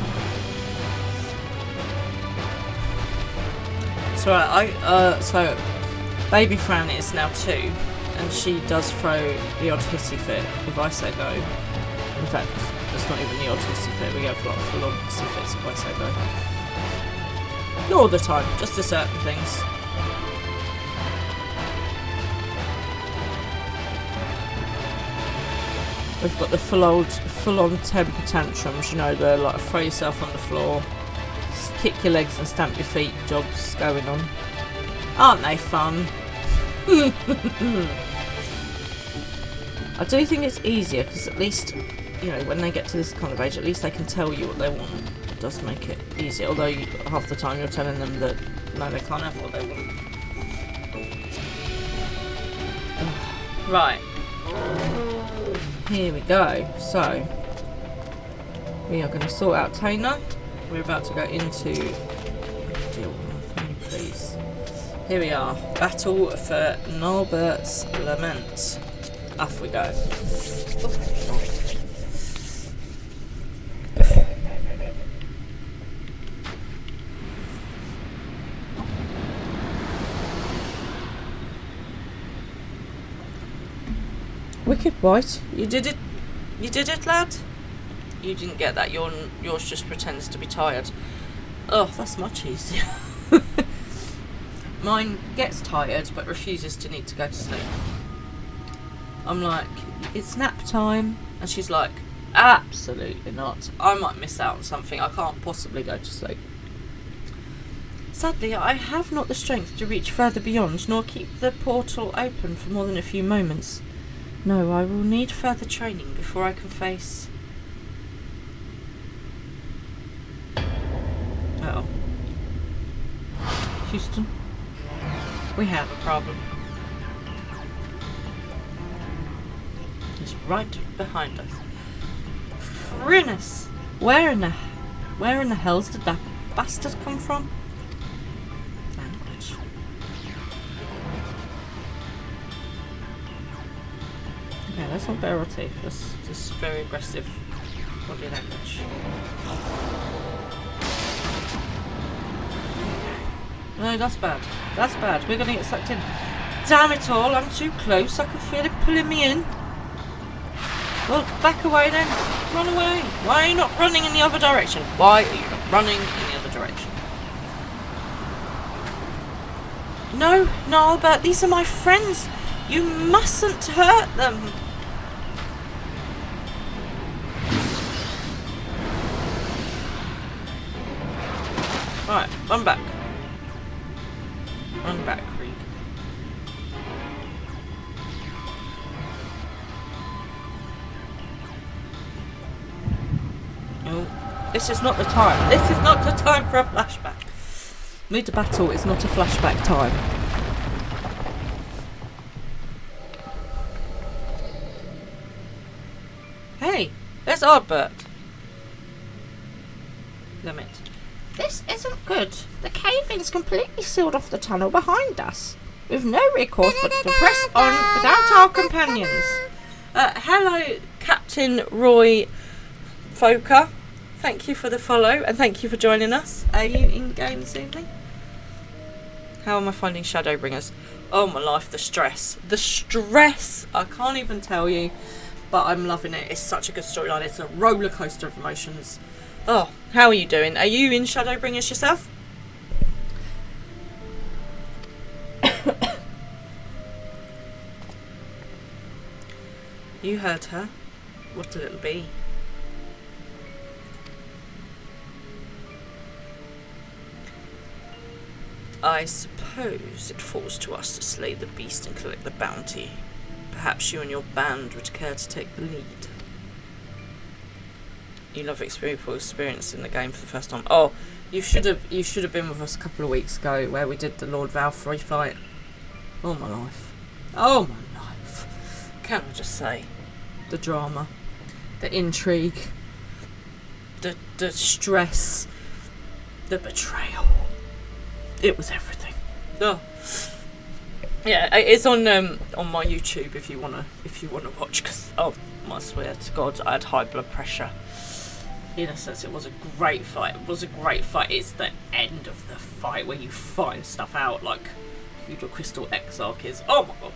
So so baby Fran is now 2, and she does throw the odd hissy fit if I say go. In fact, it's not even the odd hissy fit, we go for like full on hissy fits if I say go. Not all the time, just to certain things. We've got the full on temper tantrums, you know, the like throw yourself on the floor, kick your legs and stamp your feet jobs going on. Aren't they fun? I do think it's easier because at least, you know, when they get to this kind of age, at least they can tell you what they want. It does make it easier, although half the time you're telling them that No, they can't have what they want. Right. Here we go. So, we are going to sort out Taina. We're about to go into... Deal, please. Here we are. Battle for Norbert's Lament. Off we go. Wicked White, you did it. You did it, lad. You didn't get that. Yours just pretends to be tired. Oh, that's much easier. Mine gets tired but refuses to need to go to sleep. I'm like, it's nap time, and she's like, absolutely not. I might miss out on something. I can't possibly go to sleep. Sadly, I have not the strength to reach further beyond, nor keep the portal open for more than a few moments. No, I will need further training before I can face... Uh-oh. Houston, we have a problem. He's right behind us. Frinus! Where in the hells did that bastard come from? Language. Okay, that's not bare or teeth. That's just very aggressive body language. No, that's bad. That's bad. We're gonna get sucked in. Damn it all, I'm too close. I can feel it pulling me in. Well, back away then. Run away. Why are you not running in the other direction? Why are you not running in the other direction? No, Albert, these are my friends. You mustn't hurt them. Right, run back. Run back, Krieg. Oh, this is not the time. This is not the time for a flashback. Move to battle is not a flashback time. Hey, there's Ardbert. Limit. This isn't good. The cave-in's completely sealed off the tunnel behind us. We've no recourse but to press on without our companions. Hello, Captain Roy Foker. Thank you for the follow and thank you for joining us. Are you in-game this evening? How am I finding Shadowbringers? Oh my life, the stress. The stress! I can't even tell you, but I'm loving it. It's such a good storyline. It's a roller coaster of emotions. Oh, how are you doing? Are you in Shadowbringers yourself? You heard her. What a little bee. I suppose it falls to us to slay the beast and collect the bounty. Perhaps you and your band would care to take the lead. You love experiencing the game for the first time. Oh, you should have been with us a couple of weeks ago where we did the Lord Valkyrie fight. Oh my life. Oh my life. Can I just say, the drama, the intrigue, the stress, the betrayal. It was everything. Oh. Yeah, it's on my YouTube if you wanna watch. Cause oh, I swear to God, I had high blood pressure. In a sense, it was a great fight. It was a great fight. It's the end of the fight where you find stuff out, like who the Crystal Exarch is. Oh my God.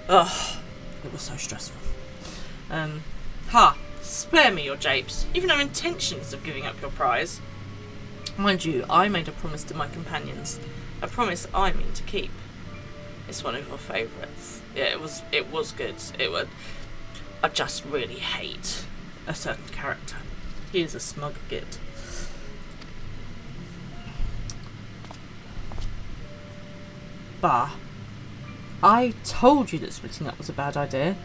Ugh, it was so stressful. Spare me your japes. You've no intentions of giving up your prize. Mind you, I made a promise to my companions. A promise I mean to keep. It's one of your favourites. Yeah, it was good. I just really hate a certain character. He is a smug git. Bah. I told you that splitting up was a bad idea.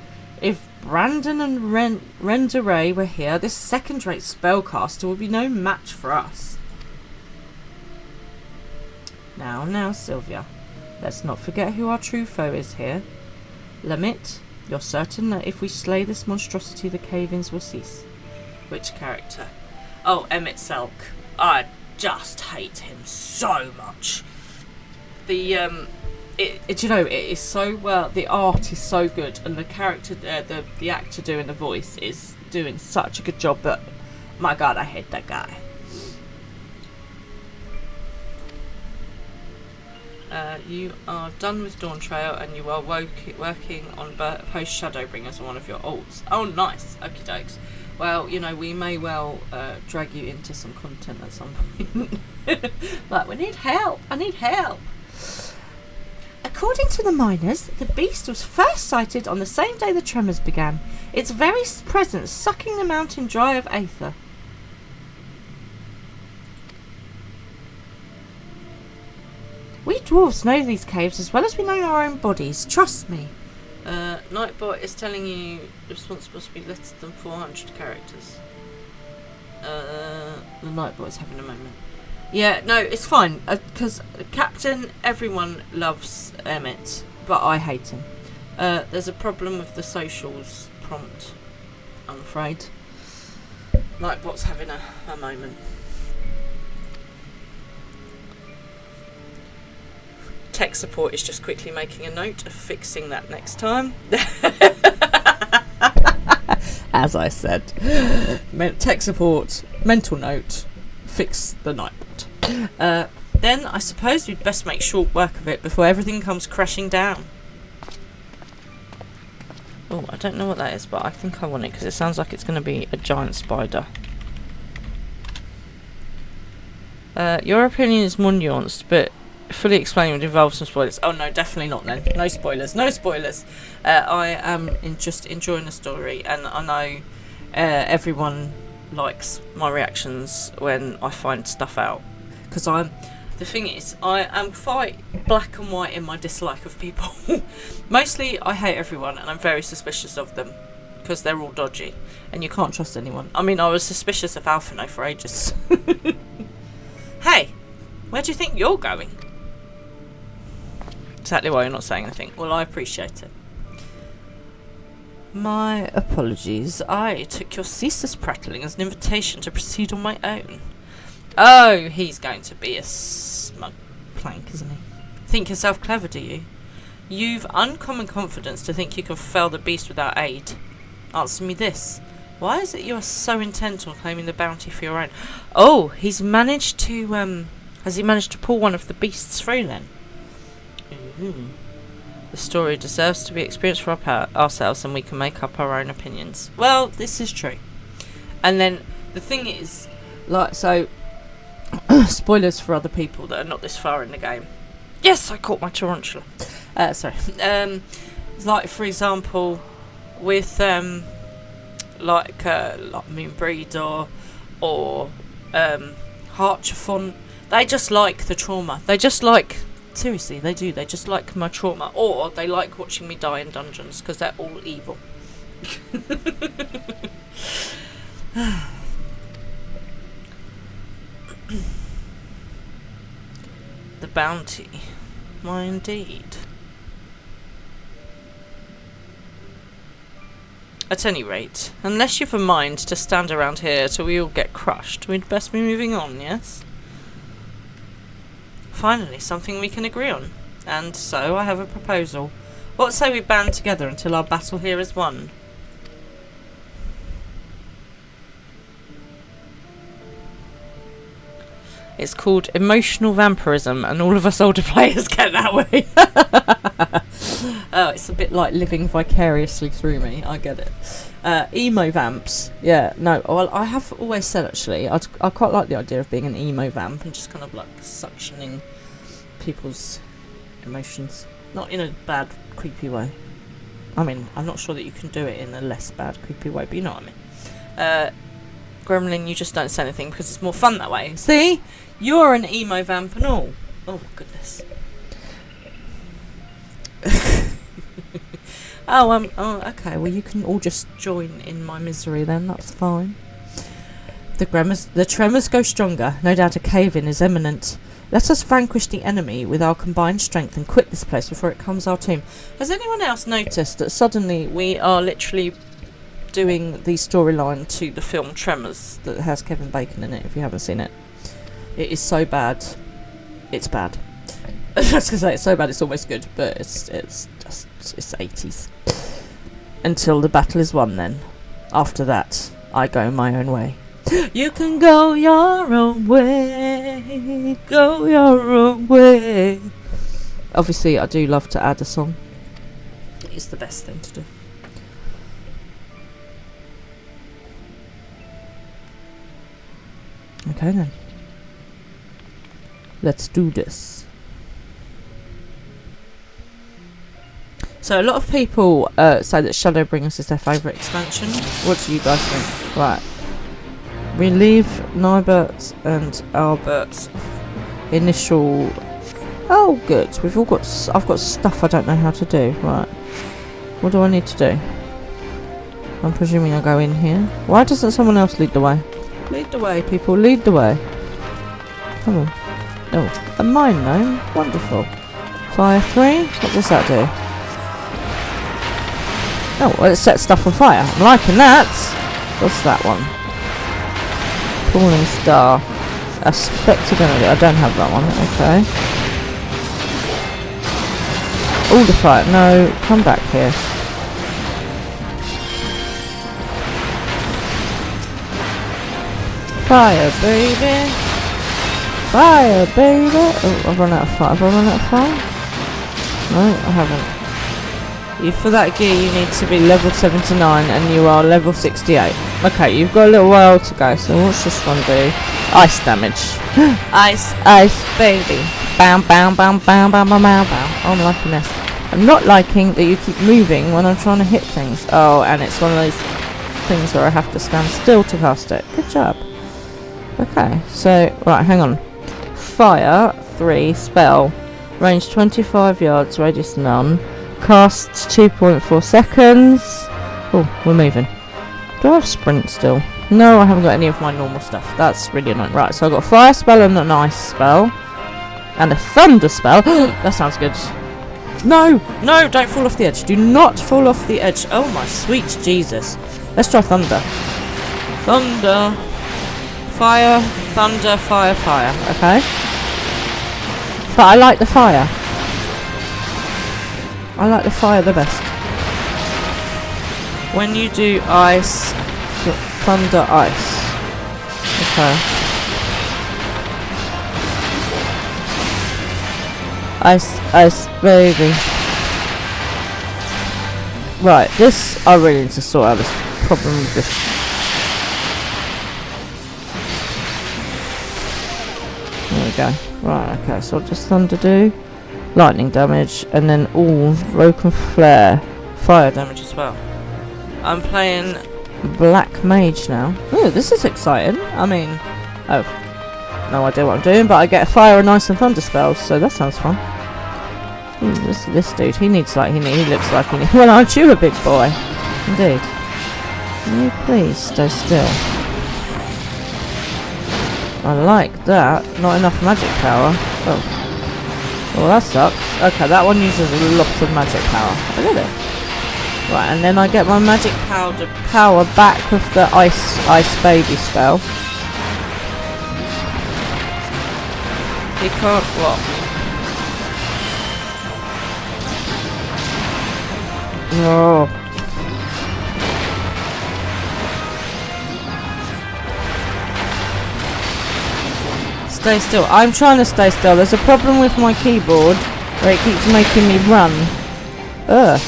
If Brandon and Renderay were here, this second-rate spellcaster would be no match for us. Now, Sylvia. Let's not forget who our true foe is here. Lamit, you're certain that if we slay this monstrosity, the cave-ins will cease? Which character? Oh, Emmett Selk. I just hate him so much. The it is so well. The art is so good, and the character, the actor doing the voice is doing such a good job. But my God, I hate that guy. You are done with Dawn Trail, and you are working on post Shadowbringers on one of your alts. Oh, nice. Okie dokes. Well, you know, we may well drag you into some content at some point. Like, we need help. I need help. According to the miners, the beast was first sighted on the same day the tremors began. Its very presence sucking the mountain dry of aether. We dwarves know these caves as well as we know our own bodies. Trust me. Nightbot is telling you the response must be less than 400 characters. The Nightbot is having a moment. Yeah, no, it's fine. Because Captain, everyone loves Emmett, but I hate him. There's a problem with the socials prompt, I'm afraid. Nightbot's having a moment. Tech support is just quickly making a note of fixing that next time. As I said, tech support, mental note, fix the Nightbot. Then I suppose we'd best make short work of it before everything comes crashing down. Oh, I don't know what that is, but I think I want it because it sounds like it's going to be a giant spider. Your opinion is more nuanced, but fully explaining would involve some spoilers. Oh no, definitely not then. No spoilers. No spoilers. I am just enjoying the story, and I know everyone likes my reactions when I find stuff out. Because the thing is, I am quite black and white in my dislike of people. Mostly, I hate everyone, and I'm very suspicious of them. Because they're all dodgy, and you can't trust anyone. I mean, I was suspicious of Alphino for ages. Hey, where do you think you're going? Exactly why you're not saying anything. Well, I appreciate it. My apologies. I took your ceaseless prattling as an invitation to proceed on my own. Oh, he's going to be a smug plank, isn't he? Think yourself clever, do you? You've uncommon confidence to think you can fell the beast without aid. Answer me this. Why is it you are so intent on claiming the bounty for your own? Oh, he's managed to, has he managed to pull one of the beasts through then? The story deserves to be experienced for ourselves, and we can make up our own opinions. Well, this is true. And then the thing is, like, so spoilers for other people that are not this far in the game. Yes, I caught my tarantula. Sorry. Like for example, with like Moonbreed or Harchafont, they just like the trauma. They just like. Seriously, they do. They just like my trauma. Or they like watching me die in dungeons, because they're all evil. The bounty. Why indeed. At any rate, unless you've a mind to stand around here till we all get crushed, we'd best be moving on, yes? Finally, something we can agree on. And so, I have a proposal. What say we band together until our battle here is won? It's called emotional vampirism, and all of us older players get that way. Oh, it's a bit like living vicariously through me. I get it. Emo vamps. Yeah, no. Well, I have always said, actually, I quite like the idea of being an emo vamp and just kind of like suctioning people's emotions. Not in a bad, creepy way. I mean, I'm not sure that you can do it in a less bad, creepy way, but you know what I mean. Gremlin, you just don't say anything because it's more fun that way. See? You're an emo vamp and all. Oh, goodness. Oh, okay. Well, you can all just join in my misery then. That's fine. The tremors go stronger. No doubt a cave-in is imminent. Let us vanquish the enemy with our combined strength and quit this place before it comes our tomb. Has anyone else noticed that suddenly we are literally doing the storyline to the film Tremors that has Kevin Bacon in it, if you haven't seen it? It is so bad. It's bad. I was going to say it's so bad it's almost good, but it's 80s. Until the battle is won then. After that, I go my own way. You can go your own way. Go your own way. Obviously, I do love to add a song. It's the best thing to do. Okay then. Let's do this. So a lot of people say that Shadowbringers is their favourite expansion. What do you guys think? Right. We leave Nibert and Albert's initial... Oh, good. We've all got... I've got stuff I don't know how to do. Right. What do I need to do? I'm presuming I go in here. Why doesn't someone else lead the way? Lead the way, people. Lead the way. Come on. Oh, a mine gnome. Wonderful. Fire 3. What does that do? Oh, well, it sets stuff on fire. I'm liking that. What's that one? Falling Star. A Spectre Grenade. I don't have that one. Okay. All the fire. No, come back here. Fire, baby. Fire, baby. Oh, I've run out of fire. Have I run out of fire? No, I haven't. For that gear you need to be level 79 and you are level 68. Okay, you've got a little while to go, so what's this one do? Ice damage. Ice, baby. Bam, bam, bam, bam, bam, bam, bam, bam. Oh, I'm liking this. I'm not liking that you keep moving when I'm trying to hit things. Oh, and it's one of those things where I have to stand still to cast it. Good job. Okay, so, right, hang on. Fire 3, spell. Range 25 yards, radius none. Casts 2.4 seconds. Oh, we're moving. Do I have sprint still? No, I haven't got any of my normal stuff. That's really annoying. Right, so I've got a fire spell and an ice spell. And a thunder spell. That sounds good. No, no, don't fall off the edge. Do not fall off the edge. Oh my sweet Jesus. Let's try thunder. Thunder. Fire, thunder, fire, fire. Okay. But I like the fire. I like the fire the best. When you do ice, thunder, ice. Okay. Ice, baby. Right, this, I really need to sort out this problem with this. There we go. Right, okay, so what does thunder do? Lightning damage, and then all broken flare, fire damage as well. I'm playing Black Mage now. Oh, this is exciting. I mean, oh, no idea what I'm doing, but I get a fire and ice and thunder spells, so that sounds fun. Ooh, this dude, he looks like he needs. Well, aren't you a big boy? Indeed. Can you please stay still? I like that. Not enough magic power. Oh. Well, that sucks. Okay, that one uses a lot of magic power. I get it. Right, and then I get my magic power back with the ice baby spell. He can't what? No. Stay still. I'm trying to stay still. There's a problem with my keyboard where it keeps making me run. Ugh.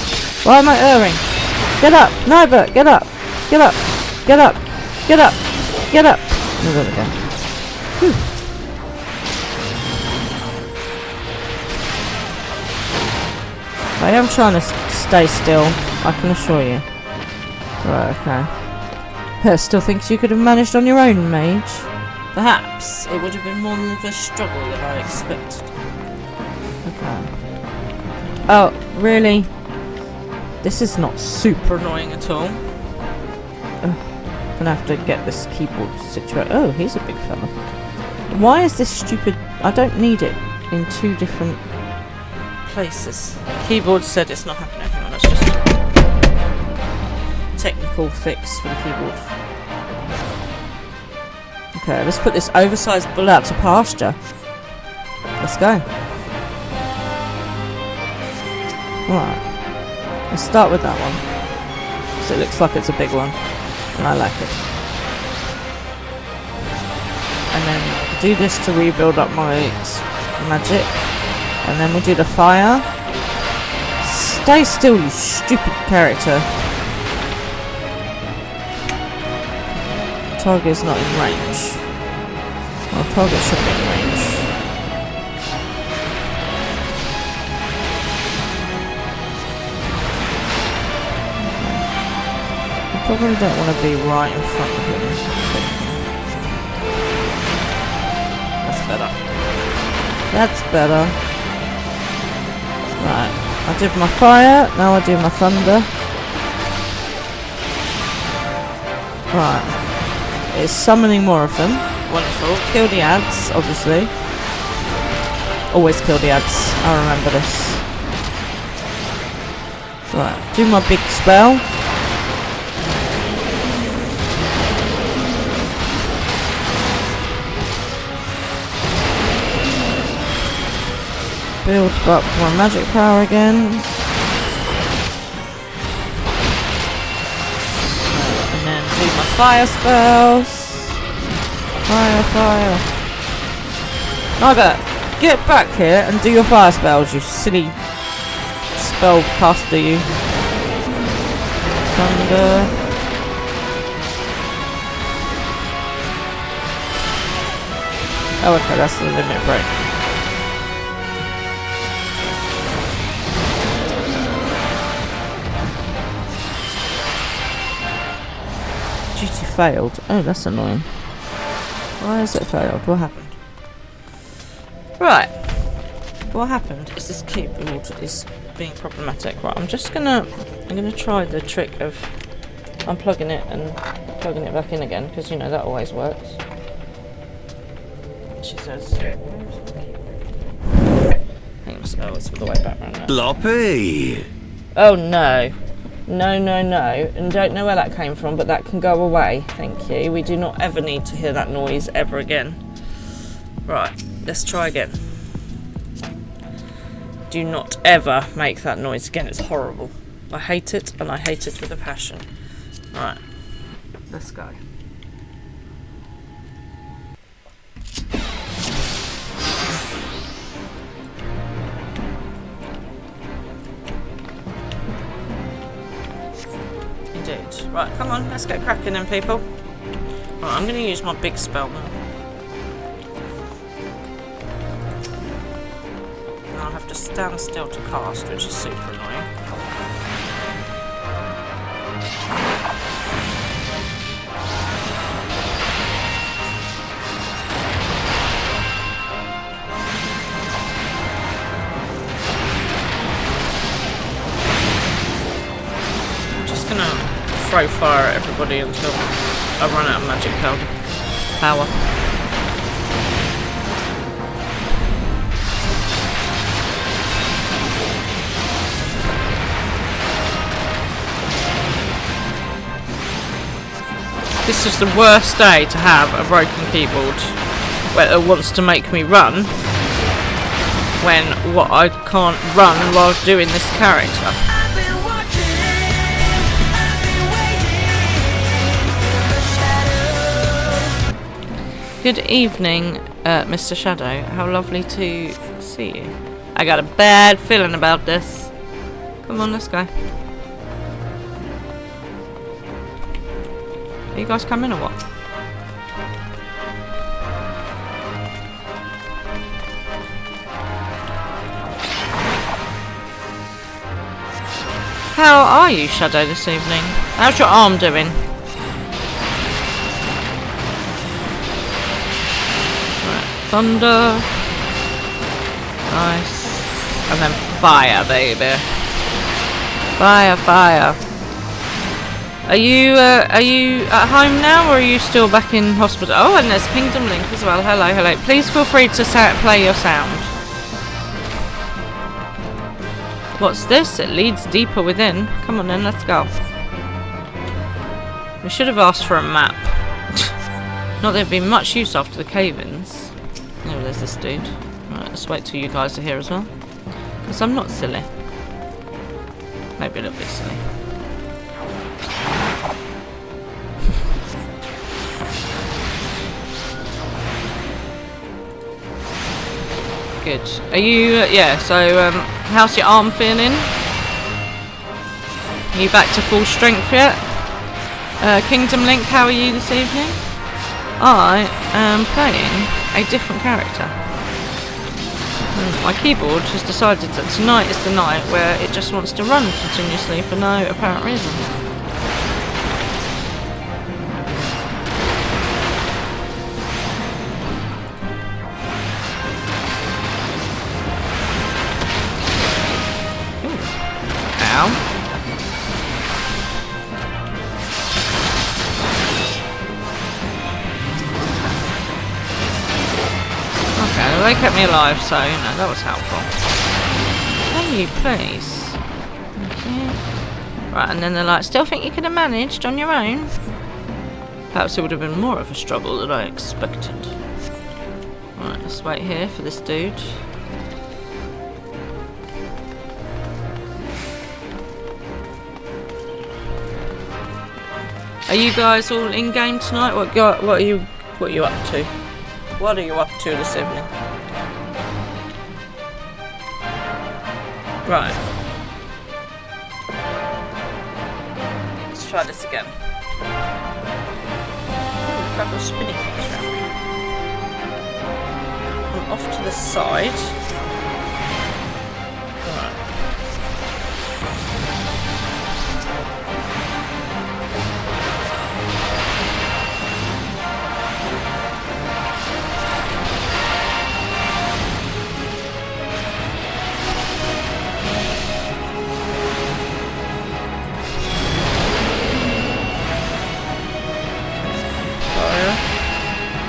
Why am I erring? Get up! Nibert! Get up! Get up! Get up! Get up! Get up! Oh, there we go. Whew. I am trying to stay still, I can assure you. Right, okay. Still thinks you could have managed on your own, mage. Perhaps it would have been more of a struggle than I expected. Okay. Oh, really? This is not super annoying at all. I'm gonna have to get this keyboard situated. Oh, he's a big fella. Why is this stupid I don't need it in 2 different places. Keyboard said it's not happening. Hang on, that's just a technical fix for the keyboard. Okay, let's put this oversized bull out to pasture. Let's go. Alright. Let's start with that one. So it looks like it's a big one. And I like it. And then do this to rebuild up my magic. And then we'll do the fire. Stay still, you stupid character. Target's not in range. Well, target should be in range. You probably don't want to be right in front of him. That's better. That's better. Right. I did my fire, now I do my thunder. Right. It's summoning more of them. Wonderful. Kill the ads, obviously. Always kill the ads. I remember this. Right. Do my big spell. Build up my magic power again. And then do my fire spells. Fire. Naga, get back here and do your fire spells, you silly spell caster, you. Thunder. Oh, okay, that's the limit break. Duty failed. Oh, that's annoying. Why has it failed? What happened? Right. What happened is this keyboard is being problematic. Right, I'm gonna try the trick of unplugging it and plugging it back in again, because you know that always works. She says. Hang on, oh, it's all the way back around now. Floppy! Oh no. No, and don't know where that came from, but that can go away, thank you. We do not ever need to hear that noise ever again. Right, let's try again. Do not ever make that noise again, it's horrible. I hate it, and I hate it with a passion. Right, let's go. Right, come on, let's get cracking then, people. Right, I'm going to use my big spell now. And I'll have to stand still to cast, which is super annoying. I'm just going to throw fire at everybody until I run out of magic power. This is the worst day to have a broken keyboard where it wants to make me run when what I can't run while doing this character. Good evening, Mr. Shadow. How lovely to see you. I got a bad feeling about this. Come on, let's go. Are you guys coming or what? How are you, Shadow, this evening? How's your arm doing? Thunder. Nice. And then fire, baby. Fire. Are you at home now, or are you still back in hospital? Oh, and there's Kingdom Link as well. Hello, hello. Please feel free to play your sound. What's this? It leads deeper within. Come on then, let's go. We should have asked for a map. Not that there'd be much use after the cave-ins. Oh, there's this dude. Right, let's wait till you guys are here as well. Because I'm not silly. Maybe a little bit silly. Good. Are you, yeah, so, how's your arm feeling? Are you back to full strength yet? Kingdom Link, how are you this evening? I am playing a different character. My keyboard has decided that tonight is the night where it just wants to run continuously for no apparent reason. They kept me alive, so, you know, that was helpful. Can you please? Okay. Right, and then they're like, still think you could have managed on your own? Perhaps it would have been more of a struggle than I expected. Right, let's wait here for this dude. Are you guys all in game tonight? What are you up to? What are you up to this evening? Right. Let's try this again. Oh, a couple of spinny things around me. I'm off to the side. Right.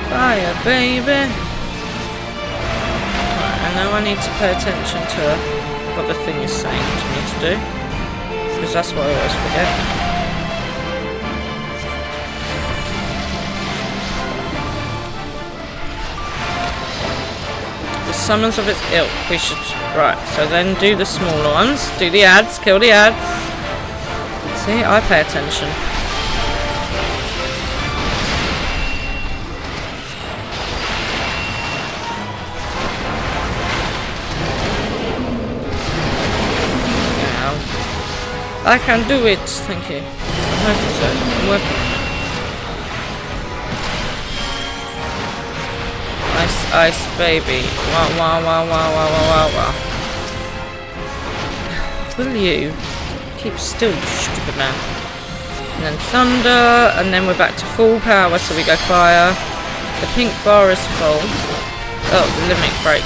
Fire, baby! Right, and now I need to pay attention to what the thing is saying to me to do, because that's what I always forget. The summons of its ilk, we should... Right, so then do the smaller ones, do the ads, kill the ads. See, I pay attention. I can do it, thank you. I hope so. I'm working on it. Ice, ice, baby. Wah, wah, wah, wah, wah, wah, wah, wah. Will you keep still, you stupid man? And then thunder, and then we're back to full power, so we go fire. The pink bar is full. Oh, the limit break.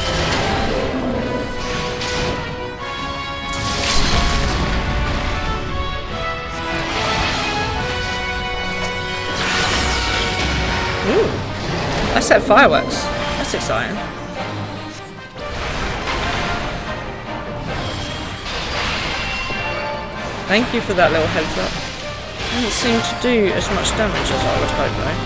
Ooh, I set fireworks. That's exciting. Thank you for that little heads up. Doesn't seem to do as much damage as I would hope though.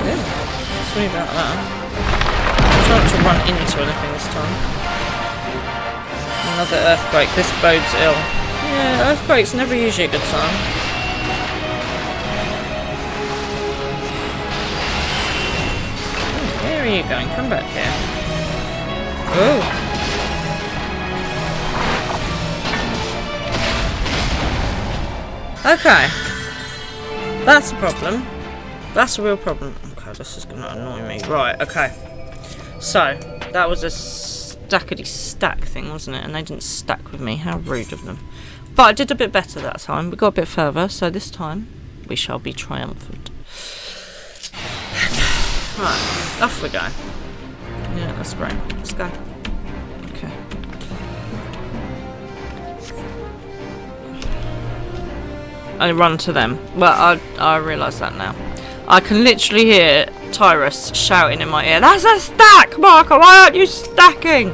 Yeah, sweet about that. I'm trying to run into anything this time. Another earthquake. This bodes ill. Yeah, earthquake's never usually a good sign. Where are you going? Come back here. Oh. Okay. That's a problem. That's a real problem. Okay, this is gonna annoy me. Right, okay. So, that was a stackety stack thing, wasn't it? And they didn't stack with me. How rude of them. But I did a bit better that time. We got a bit further, so this time we shall be triumphant. Right, off we go. Yeah, that's great. Let's go. Okay. I run to them. Well, I realise that now. I can literally hear Tyrus shouting in my ear, "That's a stack, Marco! Why aren't you stacking?"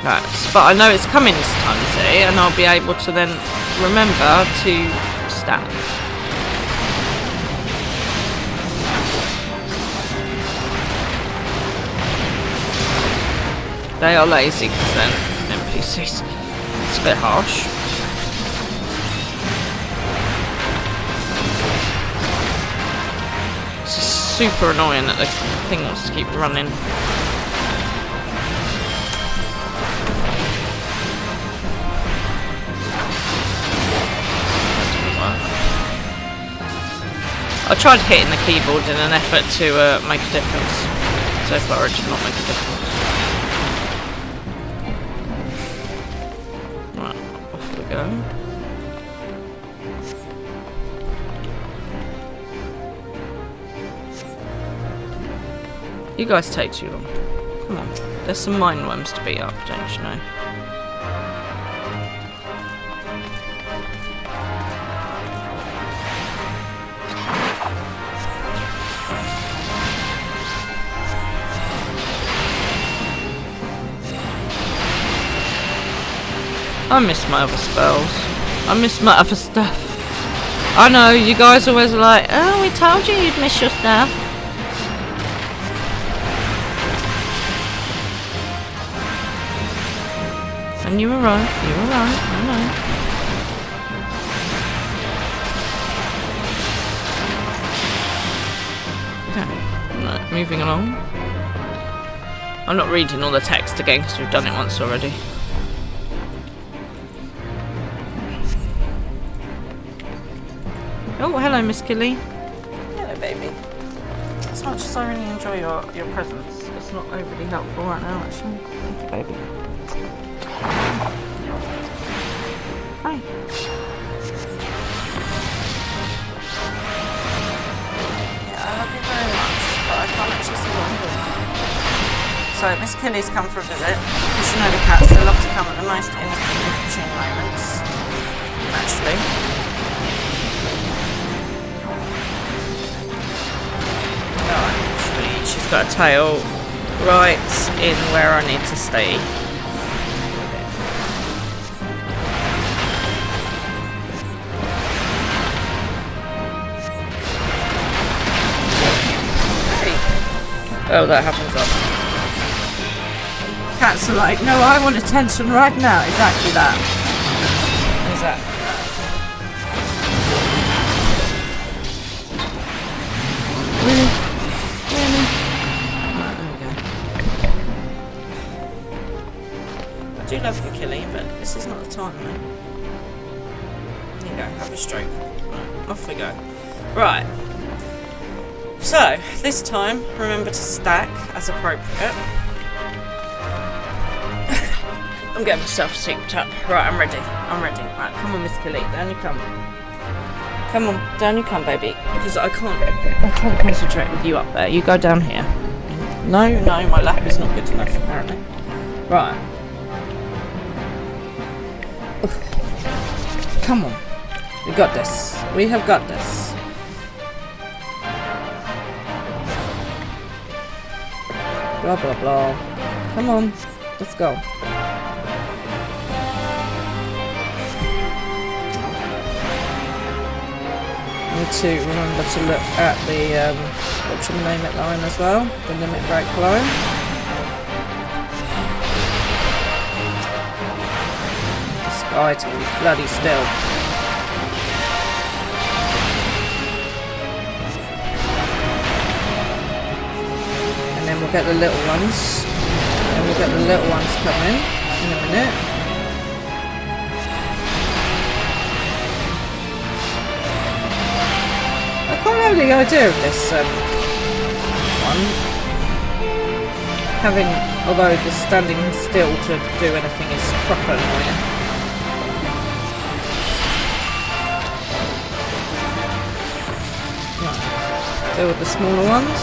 Right, but I know it's coming this time, see, and I'll be able to then remember to stand. They are lazy because they're NPCs. It's a bit harsh. It's just super annoying that the thing wants to keep running. I tried hitting the keyboard in an effort to make a difference. So far it did not make a difference. Right, off we go. You guys take too long. Come on. There's some mine worms to beat up, don't you know? I miss my other spells. I miss my other stuff. I know, you guys always are like, "Oh, we told you you'd miss your stuff." And you were right, I know. Okay, right, moving along. I'm not reading all the text again because we've done it once already. Oh, hello, Miss Killy. Hello, baby. As much as I really enjoy your presence, it's not overly helpful right now, actually. Thank you, baby. Hi. Yeah, I love you very much, but I can't actually see what I'm doing. So, Miss Killy's come for a visit. Because you know the cats, they love to come at the most inopportune moments. Naturally. She's got a tail right in where I need to stay. Hey. Oh, that happens often. Cats are like, "No, I want attention right now." Exactly that. Exactly. Really? I do love the killing, but this is not the time, mate. There you go, have a stroke. Right, off we go. Right. So, this time, remember to stack as appropriate. I'm getting myself souped up. Right, I'm ready. Right, come on, Miss Killy, down you come. Come on, down you come, baby. Because I can't concentrate with you up there. You go down here. No, my lap is not good enough, apparently. Right. Come on. We got this. We have got this. Blah, blah, blah. Come on. Let's go. Need to remember to look at the, whatchamacallit line as well. The limit break line. Guy to be bloody still. And then we'll get the little ones. And we'll get the little ones coming in a minute. I quite like the idea of this one. Although the standing still to do anything is proper annoying. Deal with the smaller ones.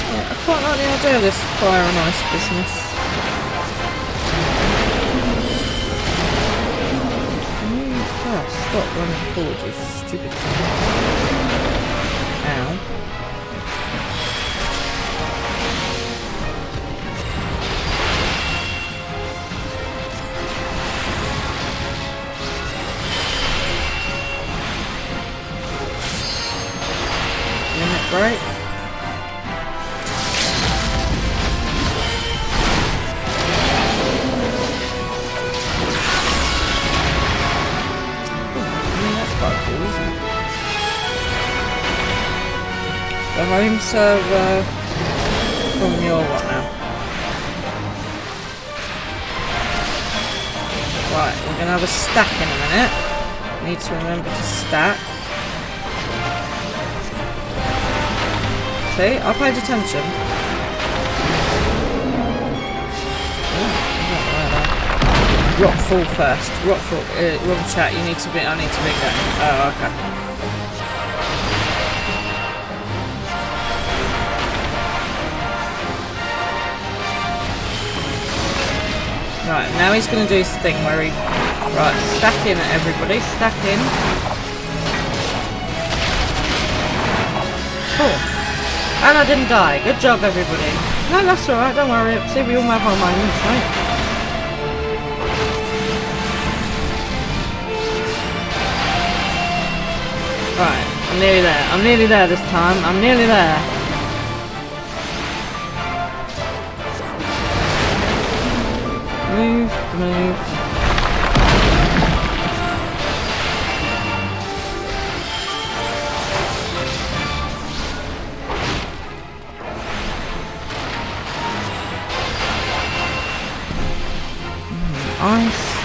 Yeah, I quite like the idea of this fire and ice business. Can you just stop running forward, you stupid thing? Ow. Right. That's quite cool, isn't it? The home server from your what now? Right, we're gonna have a stack in a minute. Need to remember to stack. See, I paid attention. Rockfall first. Rockfall. Wrong chat. You need to be. I need to be there. Oh, okay. Right. Now he's going to do his thing where he. Right. Stack in at everybody. Stack in. Cool. And I didn't die. Good job, everybody. No, that's alright. Don't worry. See, we all have our moments, right? Right. I'm nearly there. I'm nearly there this time. I'm nearly there. Move, move.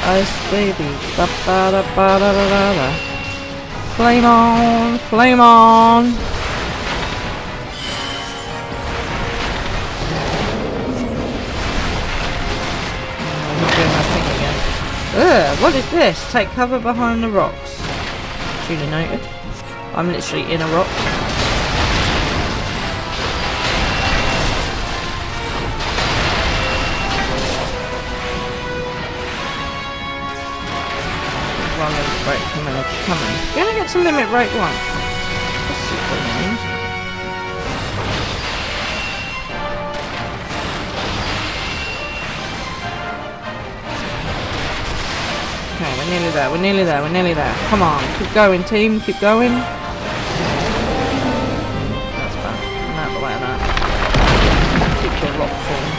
Ice baby, ba ba da ba da da da da. Flame on, flame on. I'm doing my thing again. Ugh, what is this? Take cover behind the rocks. Duly noted. I'm literally in a rock. Right, come on. You're gonna get to limit rate 1. Let's see what it means. Okay, we're nearly there, we're nearly there, we're nearly there. Come on, keep going, team, keep going. That's bad. I'm out of the way of that. Keep your rock form.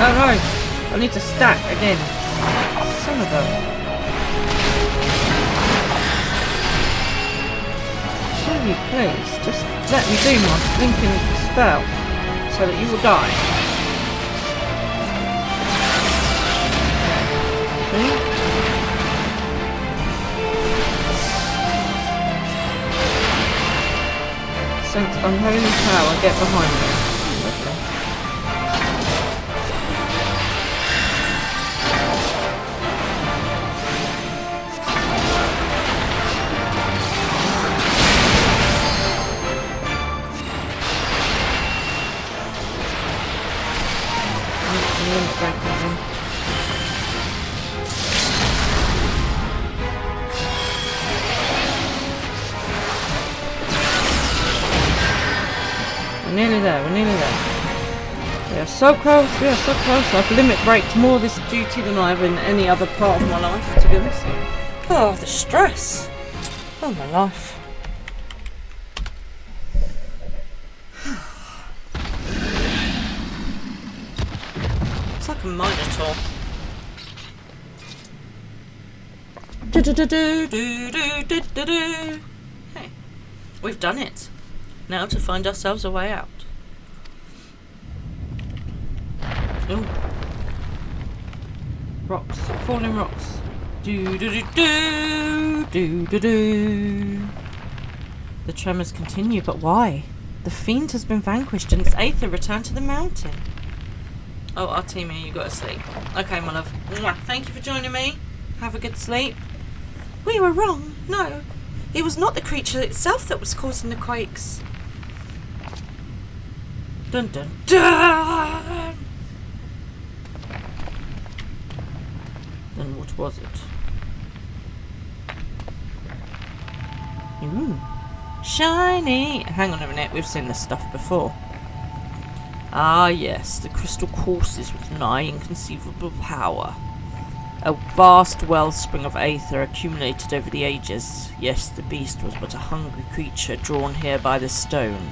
Oh no! I need to stack again. Son of a... Surely, please, just let me do my blinking spell so that you will die. See? Sense unholy power, get behind me. We're nearly there, we're nearly there. We are so close, we are so close. I've limit breaked more this duty than I have in any other part of my life, to be honest. Oh, the stress. Oh, my life. It's like a minotaur. Hey, we've done it. Now to find ourselves a way out. Ooh. Rocks. Falling rocks. Do do do do do do do. The tremors continue, but why? The fiend has been vanquished and its aether returned to the mountain. Oh, Artemia, you got to sleep. Okay, my love. Mwah. Thank you for joining me. Have a good sleep. We were wrong. No, it was not the creature itself that was causing the quakes. Dun dun dun! Then what was it? Ooh. Shiny! Hang on a minute, we've seen this stuff before. Ah yes, the crystal courses with nigh inconceivable power. A vast wellspring of aether accumulated over the ages. Yes, the beast was but a hungry creature drawn here by the stone.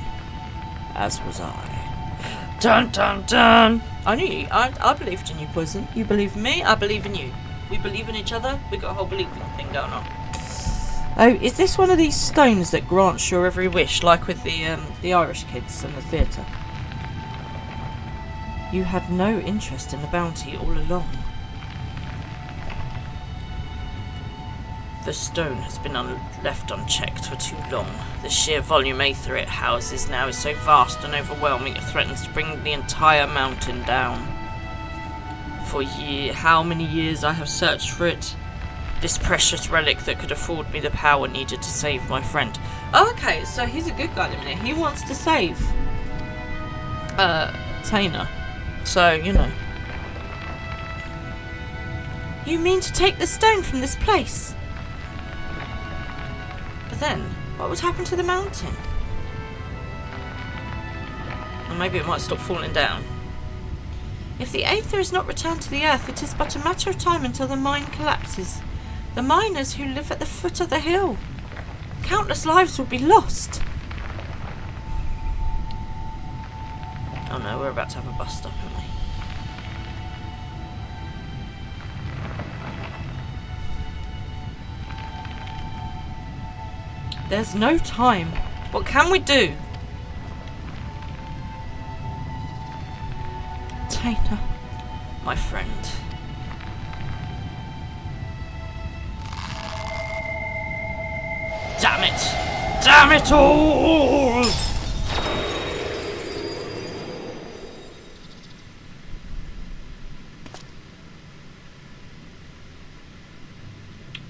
As was I. Dun dun dun! I knew you. I believed in you, Poison. You believe in me, I believe in you. We believe in each other, we got a whole believing thing going on. Oh, is this one of these stones that grants your every wish, like with the Irish kids and the theatre? You had no interest in the bounty all along. The stone has been left unchecked for too long. The sheer volume aether it houses now is so vast and overwhelming it threatens to bring the entire mountain down. For how many years I have searched for it. This precious relic that could afford me the power needed to save my friend. Oh, okay, so he's a good guy at the minute. He wants to save Taina. So, you know. You mean to take the stone from this place? But then, what would happen to the mountain? Or maybe it might stop falling down. If the aether is not returned to the earth, it is but a matter of time until the mine collapses. The miners who live at the foot of the hill. Countless lives will be lost. Oh no, we're about to have a bus stop, aren't we? There's no time. What can we do? Taina, my friend. Damn it! Damn it all!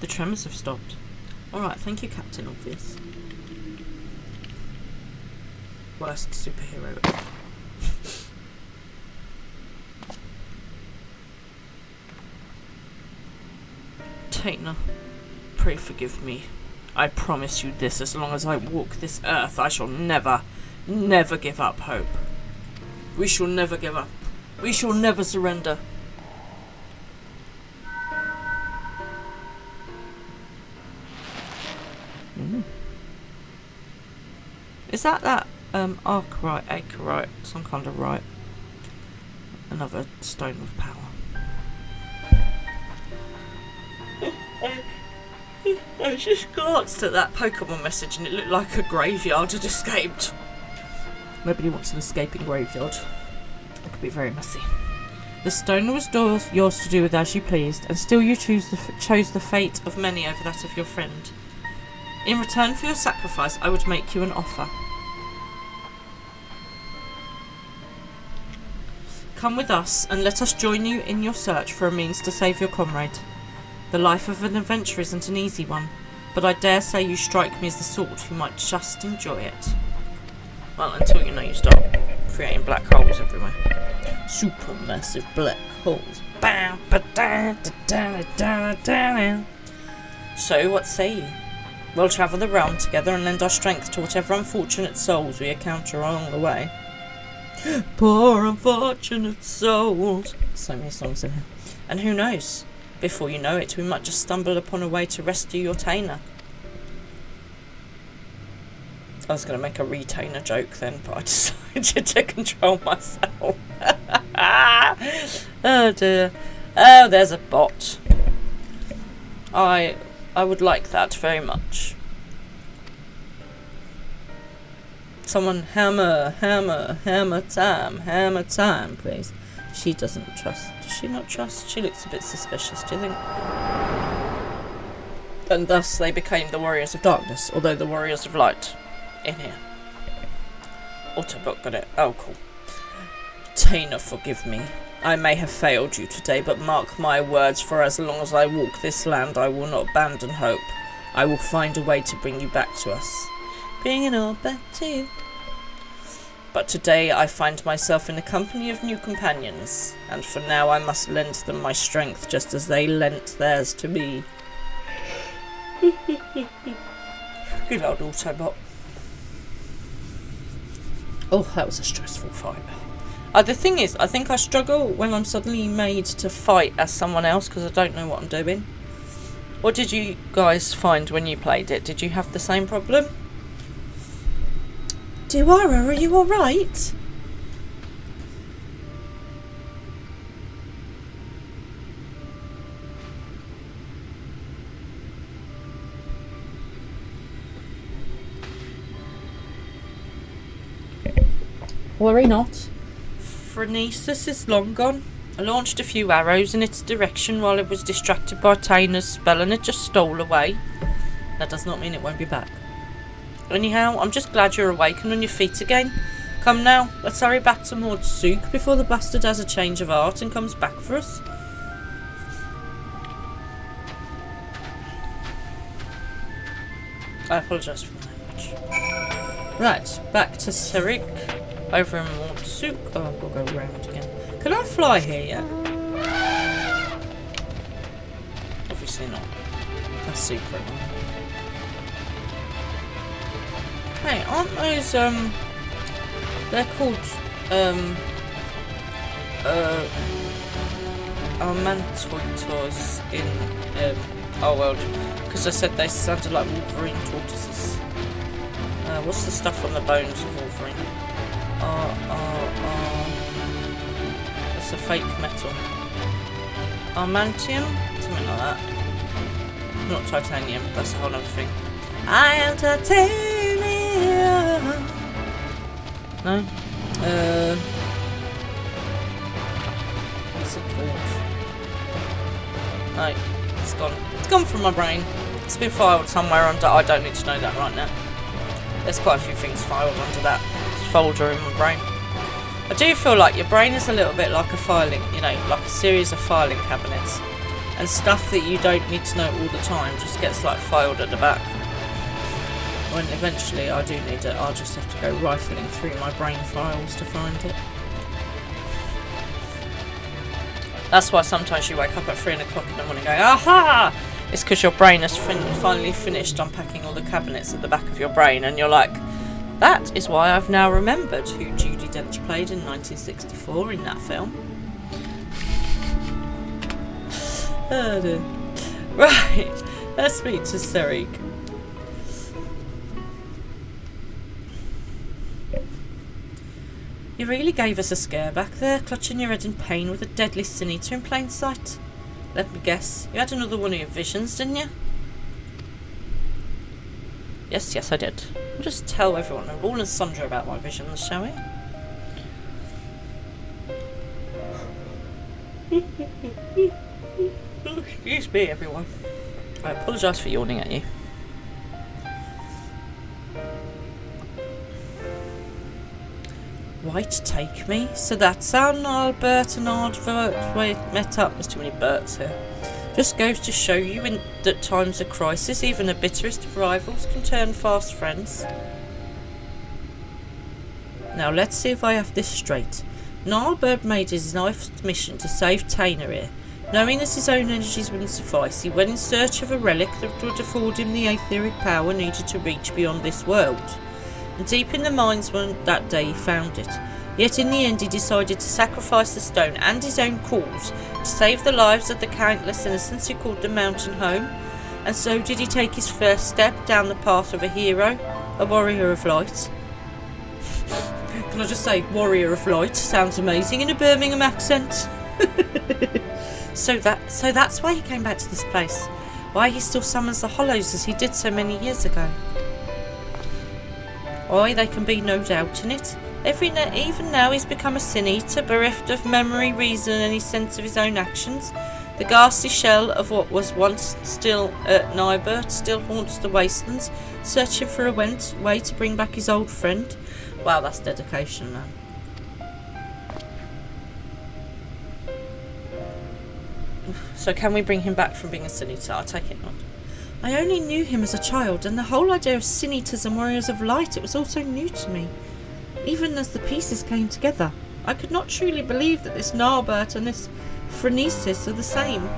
The tremors have stopped. Alright, thank you, Captain Obvious. Worst superhero ever. Taina, pray forgive me. I promise you this, as long as I walk this earth, I shall never, never give up hope. We shall never give up. We shall never surrender. Is that Archerite, some kind of right? Another stone of power. I just glanced at that Pokemon message and it looked like a graveyard had escaped. Nobody wants an escaping graveyard. It could be very messy. The stone was yours to do with as you pleased, and still you chose the fate of many over that of your friend. In return for your sacrifice, I would make you an offer. Come with us, and let us join you in your search for a means to save your comrade. The life of an adventurer isn't an easy one, but I dare say you strike me as the sort who might just enjoy it. Well, until you start creating black holes everywhere. Supermassive black holes. So, what say you? We'll travel the realm together and lend our strength to whatever unfortunate souls we encounter along the way. Poor unfortunate souls. So many songs in here. And who knows? Before you know it, we might just stumble upon a way to rescue your Taina. I was going to make a retainer joke then, but I decided to control myself. Oh dear. Oh, there's a bot. I would like that very much. Someone hammer time, please. She doesn't trust. Does she not trust? She looks a bit suspicious, do you think? And thus they became the Warriors of Darkness, although the Warriors of Light. In here. Autobot got it. Oh, cool. Tina, forgive me. I may have failed you today, but mark my words, for as long as I walk this land, I will not abandon hope. I will find a way to bring you back to us. Bring it all back to you. But today I find myself in the company of new companions, and for now I must lend them my strength just as they lent theirs to me. Good old Autobot. Oh, that was a stressful fight. The thing is, I think I struggle when I'm suddenly made to fight as someone else because I don't know what I'm doing. What did you guys find when you played it? Did you have the same problem? Duara, are you alright? Worry not. Phronesis is long gone. I launched a few arrows in its direction while it was distracted by Tina's spell and it just stole away. That does not mean it won't be back. Anyhow, I'm just glad you're awake and on your feet again. Come now, let's hurry back to Maud Sook before the bastard has a change of heart and comes back for us. I apologise for the language. Right, back to Serik. Over in Maud Sook. Oh, I've got to go round again. Can I fly here, yeah? Obviously not. That's secret. Hey, aren't those, they're called, Mantoitos in, our world. Because I said they sounded like Wolverine tortoises. What's the stuff on the bones of Wolverine? It's a fake metal. Armantium? Something like that. Not titanium, that's a whole other thing. I am titanium! No? What's it called? No, it's gone. It's gone from my brain. It's been filed somewhere under. I don't need to know that right now. There's quite a few things filed under that folder in my brain. I do feel like your brain is a little bit like a filing, you know, like a series of filing cabinets. And stuff that you don't need to know all the time just gets like filed at the back. When eventually I do need it, I'll just have to go rifling through my brain files to find it. That's why sometimes you wake up at 3 o'clock in the morning going, aha! It's because your brain has finally finished unpacking all the cabinets at the back of your brain and you're like, that is why I've now remembered who Judi Dench played in 1964 in that film. Oh dear. Right, let's speak to Serik. You really gave us a scare back there, clutching your head in pain with a deadly sin eater in plain sight. Let me guess, you had another one of your visions, didn't you? Yes, I did. We'll just tell everyone all and sundry about my visions, shall we? Excuse me, everyone. I apologise for yawning at you. Right, take me. So that's how Albert and Ardvert met up. There's too many Berts here. Just goes to show you that times of crisis, even the bitterest of rivals can turn fast friends. Now let's see if I have this straight. Narbird made his life's mission to save Tainer here. Knowing that his own energies wouldn't suffice, he went in search of a relic that would afford him the etheric power needed to reach beyond this world. And deep in the mines that day he found it. Yet in the end he decided to sacrifice the stone and his own cause to save the lives of the countless innocents who called the mountain home. And so did he take his first step down the path of a hero, a warrior of light. Can I just say, warrior of light sounds amazing in a Birmingham accent. So that's why he came back to this place. Why he still summons the Hollows as he did so many years ago. Why, there can be no doubt in it. Even now he's become a sin eater, bereft of memory, reason and any sense of his own actions. The ghastly shell of what was once still Nybert still haunts the wastelands, searching for a way to bring back his old friend. Wow, that's dedication, man. So can we bring him back from being a Sin Eater? I take it not. I only knew him as a child, and the whole idea of Sin Eaters and Warriors of Light, it was all so new to me. Even as the pieces came together, I could not truly believe that this Narbert and this Phronesis are the same.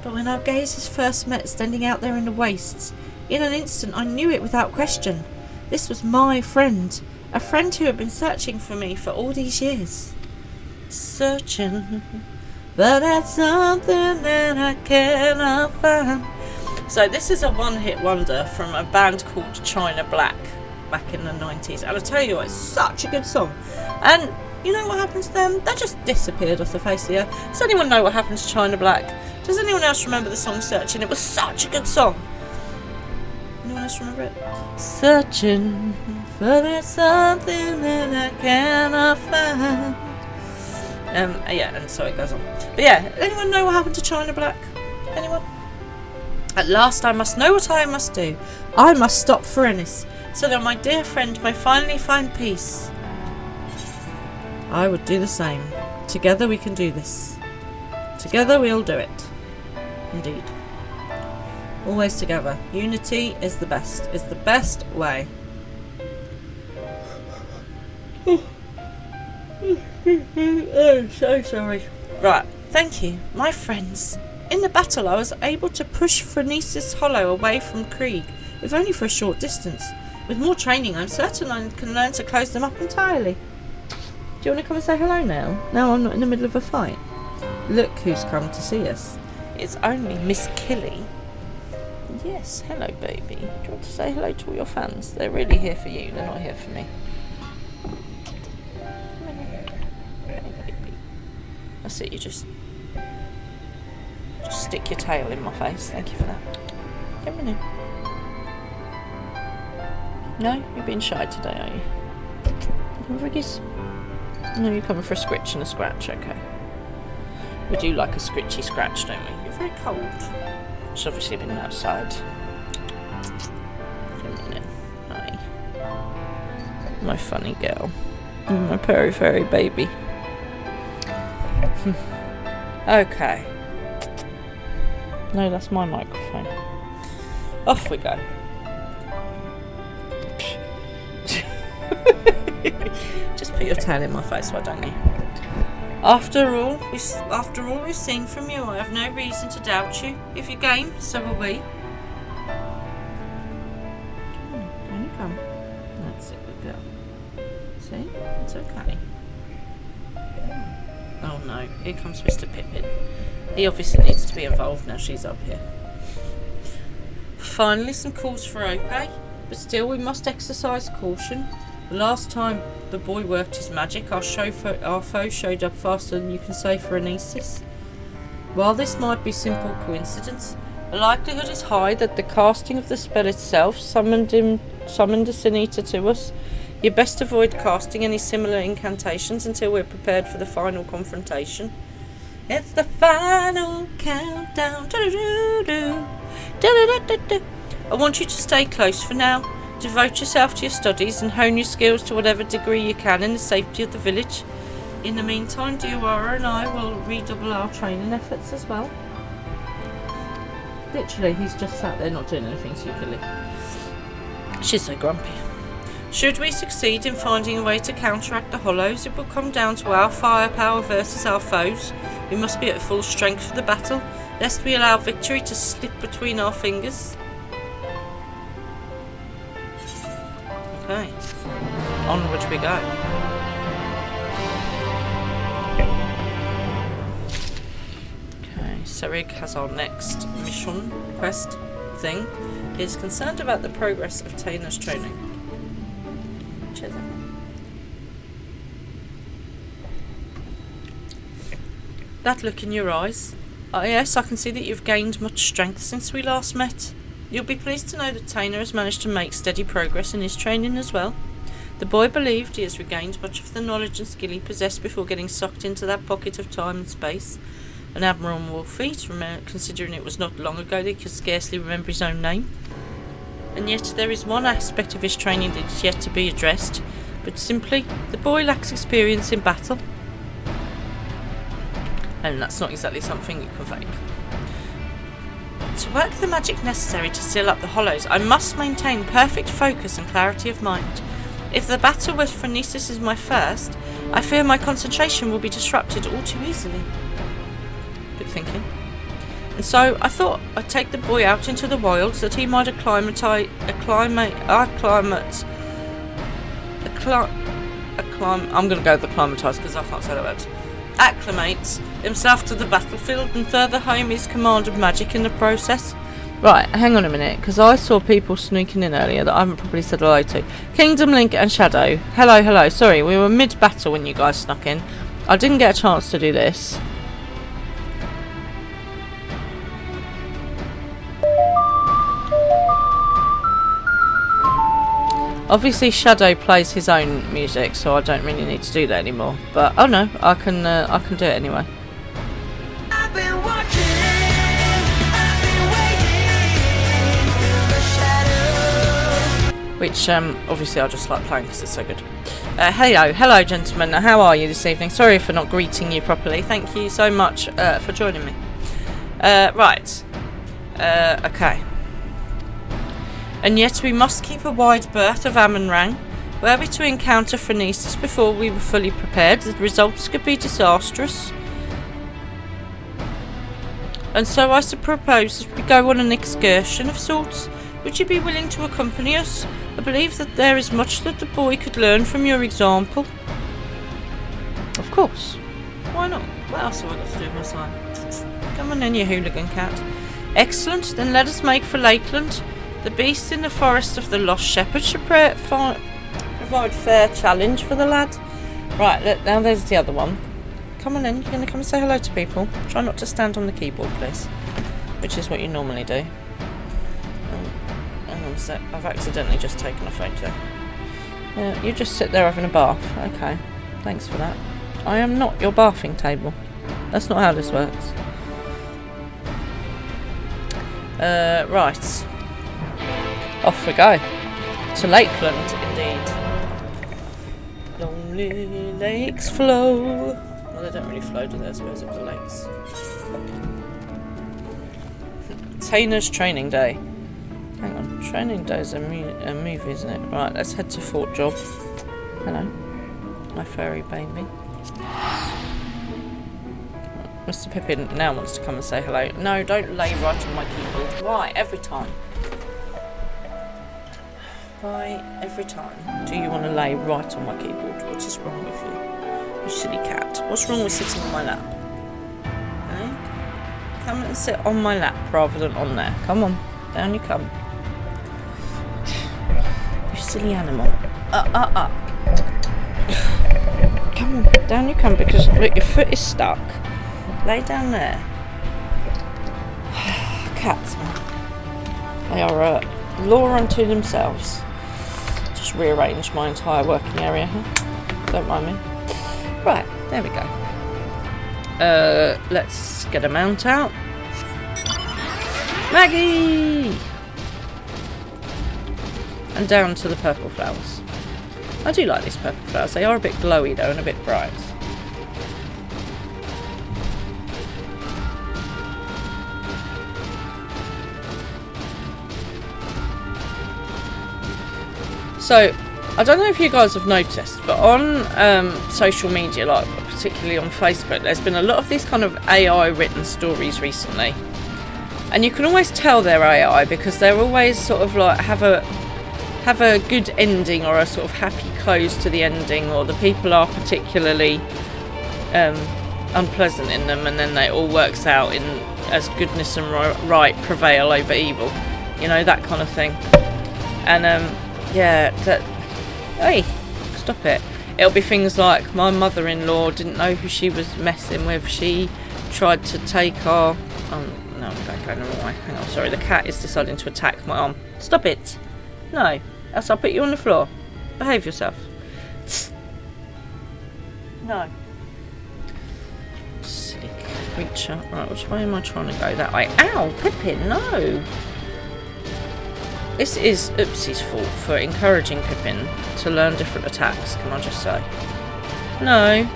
But when our gazes first met, standing out there in the wastes, in an instant I knew it without question. This was my friend, a friend who had been searching for me for all these years. Searching, but that's something that I cannot find. So this is a one-hit wonder from a band called China Black back in the 90s, and I tell you what, it's such a good song. And you know what happened to them? They just disappeared off the face of the earth. Does anyone know what happened to China Black? Does anyone else remember the song Searching? It was such a good song. Anyone else remember it? Searching for that something that I cannot find. Yeah, and so it goes on. But yeah, anyone know what happened to China Black? Anyone? At last I must know what I must do. I must stop Phronesis, so that my dear friend may finally find peace. I would do the same. Together we can do this. Together we'll do it. Indeed. Always together. Unity is the best. Is the best way. Oh, so sorry. Right, thank you, my friends. In the battle I was able to push Phronesis Hollow away from Krieg, if only for a short distance. With more training I'm certain I can learn to close them up entirely. Do you want to come and say hello now? Now I'm not in the middle of a fight. Look who's come to see us. It's only Miss Killy. Yes, hello baby. Do you want to say hello to all your fans? They're really here for you, they're not here for me. That's it, you just stick your tail in my face. Thank you for that. Give me no, you're being shy today, are you? Riggies? No, you're coming for a scritch and a scratch, okay. We do like a scritchy scratch, don't we? You're very cold. It's obviously been outside. Give me then. Hi. My funny girl. My peri-feri baby. Okay. No, that's my microphone. Off we go. Just put your tail in my face, why don't you? After all we've seen from you, I have no reason to doubt you. If you're game, so will we. Can you come? That's it, good girl. See? It's okay. Oh no, here comes Mr. Pippin. He obviously needs to be involved now she's up here. Finally some calls for Opie, but still we must exercise caution. The last time the boy worked his magic, our foe showed up faster than you can say Phronesis. While this might be simple coincidence, the likelihood is high that the casting of the spell itself summoned a Sin Eater to us. You best avoid casting any similar incantations until we're prepared for the final confrontation. It's the final countdown. I want you to stay close for now. Devote yourself to your studies and hone your skills to whatever degree you can in the safety of the village. In the meantime, Diawara and I will redouble our training efforts as well. Literally, he's just sat there not doing anything stupidly. She's so grumpy. Should we succeed in finding a way to counteract the hollows, it will come down to our firepower versus our foes. We must be at full strength for the battle, lest we allow victory to slip between our fingers. Okay, onward we go. Okay, Serig has our next mission quest thing. He is concerned about the progress of Taina's training. Cheers. That look in your eyes. Yes, I can see that you've gained much strength since we last met. You'll be pleased to know that Taina has managed to make steady progress in his training as well. The boy believed he has regained much of the knowledge and skill he possessed before getting sucked into that pocket of time and space. An admirable feat, considering it was not long ago that he could scarcely remember his own name. And yet there is one aspect of his training that is yet to be addressed, but simply, the boy lacks experience in battle. And that's not exactly something you can fake. To work the magic necessary to seal up the hollows, I must maintain perfect focus and clarity of mind. If the battle with Phronesis is my first, I fear my concentration will be disrupted all too easily. Good thinking. And so I thought I'd take the boy out into the wilds that he might acclimate himself to the battlefield and further home his command of magic in the process. Right, hang on a minute, because I saw people sneaking in earlier that I haven't probably said hello to. Kingdom Link and Shadow. Hello. Sorry, we were mid-battle when you guys snuck in. I didn't get a chance to do this. Obviously Shadow plays his own music, so I don't really need to do that anymore. But oh no, I can do it anyway. I've been watching, I've been waiting in the shadows. Which obviously I just like playing because it's so good. Hello gentlemen, how are you this evening? Sorry for not greeting you properly. Thank you so much for joining me. Right. Okay. And yet we must keep a wide berth of Amon-Rang. Were we to encounter Phronesis before we were fully prepared, the results could be disastrous. And so I propose that we go on an excursion of sorts. Would you be willing to accompany us? I believe that there is much that the boy could learn from your example. Of course. Why not? What else have I got to do with my time? Come on then, you hooligan cat. Excellent, then let us make for Lakeland. The beast in the forest of the lost shepherd should provide fair challenge for the lad. Right, look, now there's the other one. Come on in, you're going to come and say hello to people. Try not to stand on the keyboard, please. Which is what you normally do. Hang on a sec, I've accidentally just taken a photo. You just sit there having a bath. Okay, thanks for that. I am not your bathing table. That's not how this works. Right. Off we go. To Lakeland, indeed. Lonely lakes flow. Well, they don't really flow, do they, I suppose, up the lakes. Tainer's training day. Hang on, training day is a movie, isn't it? Right, let's head to Fort Job. Hello, my furry baby. Mr. Pippin now wants to come and say hello. No, don't lay right on my keyboard. Why? Every time. Why, every time do you want to lay right on my keyboard? What is wrong with you? You silly cat. What's wrong with sitting on my lap? Eh? Come and sit on my lap rather than on there. Come on. Down you come. You silly animal. Come on. Down you come because, look, your foot is stuck. Lay down there. Cats, man. They are a law unto themselves. Just rearrange my entire working area here. Don't mind me. Right, there we go. Let's get a mount out. Maggie! And down to the purple flowers. I do like these purple flowers. They are a bit glowy though and a bit bright. So, I don't know if you guys have noticed, but on social media, like particularly on Facebook, there's been a lot of these kind of AI written stories recently. And you can always tell they're AI because they're always sort of like have a good ending or a sort of happy close to the ending, or the people are particularly unpleasant in them, and then it all works out in as goodness and right prevail over evil. You know, that kind of thing. And yeah, hey, stop it. It'll be things like, my mother-in-law didn't know who she was messing with. She tried to take our... Oh, no, I'm going the wrong way. Hang on, sorry. The cat is deciding to attack my arm. Stop it. No, else I'll put you on the floor. Behave yourself. No. Silly creature. Right, which way am I trying to go? That way. Ow! Pippin, no! This is Oopsie's fault for encouraging Pippin to learn different attacks, can I just say? No,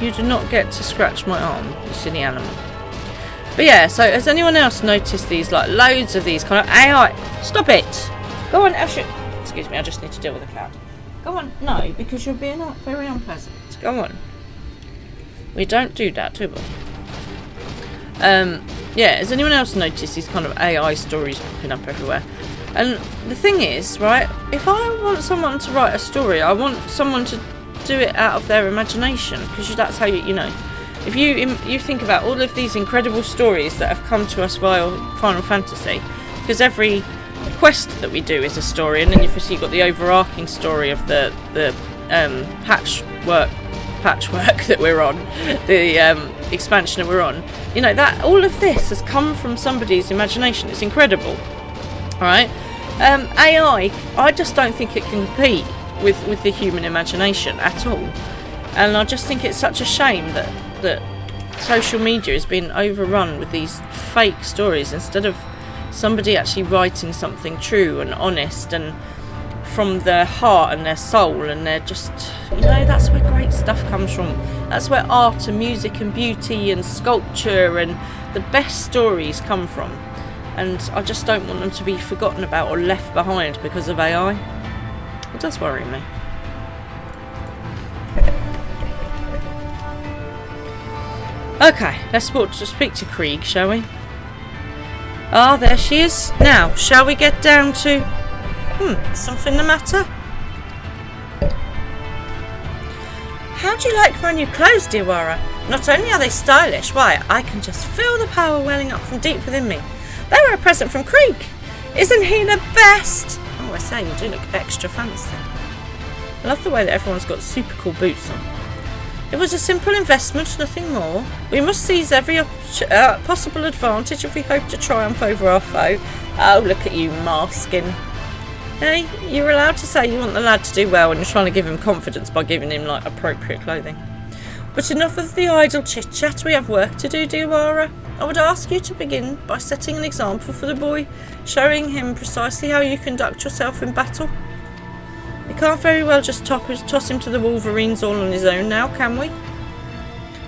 you do not get to scratch my arm, you silly animal. But yeah, so has anyone else noticed these, like, loads of these kind of AI... Stop it! Go on, Elshie. Excuse me, I just need to deal with the cat. Go on. No, because you're being very unpleasant. Go on. We don't do that, do we? Yeah, has anyone else noticed these kind of AI stories popping up everywhere? And the thing is, right, if I want someone to write a story, I want someone to do it out of their imagination, because that's how you know. If you think about all of these incredible stories that have come to us via Final Fantasy, because every quest that we do is a story, and then you've got the overarching story of the patchwork that we're on, the expansion that we're on. You know, that all of this has come from somebody's imagination. It's incredible. Alright? AI, I just don't think it can compete with the human imagination at all. And I just think it's such a shame that social media has been overrun with these fake stories instead of somebody actually writing something true and honest and from their heart and their soul, and they're just, you know, that's where great stuff comes from. That's where art and music and beauty and sculpture and the best stories come from. And I just don't want them to be forgotten about or left behind because of AI. It does worry me. Okay, let's speak to Krieg, shall we? Ah, there she is. Now, shall we get down to... something the matter? How do you like my new clothes, dear Wara? Not only are they stylish, why, I can just feel the power welling up from deep within me. They were a present from Krieg. Isn't he the best? Oh, I say, you do look extra fancy. I love the way that everyone's got super cool boots on. It was a simple investment, nothing more. We must seize every possible advantage if we hope to triumph over our foe. Oh, look at you, masking. Hey, you're allowed to say you want the lad to do well and you're trying to give him confidence by giving him, like, appropriate clothing. But enough of the idle chit-chat, we have work to do, dear Wara. I would ask you to begin by setting an example for the boy, showing him precisely how you conduct yourself in battle. We can't very well just toss him to the Wolverines all on his own now, can we?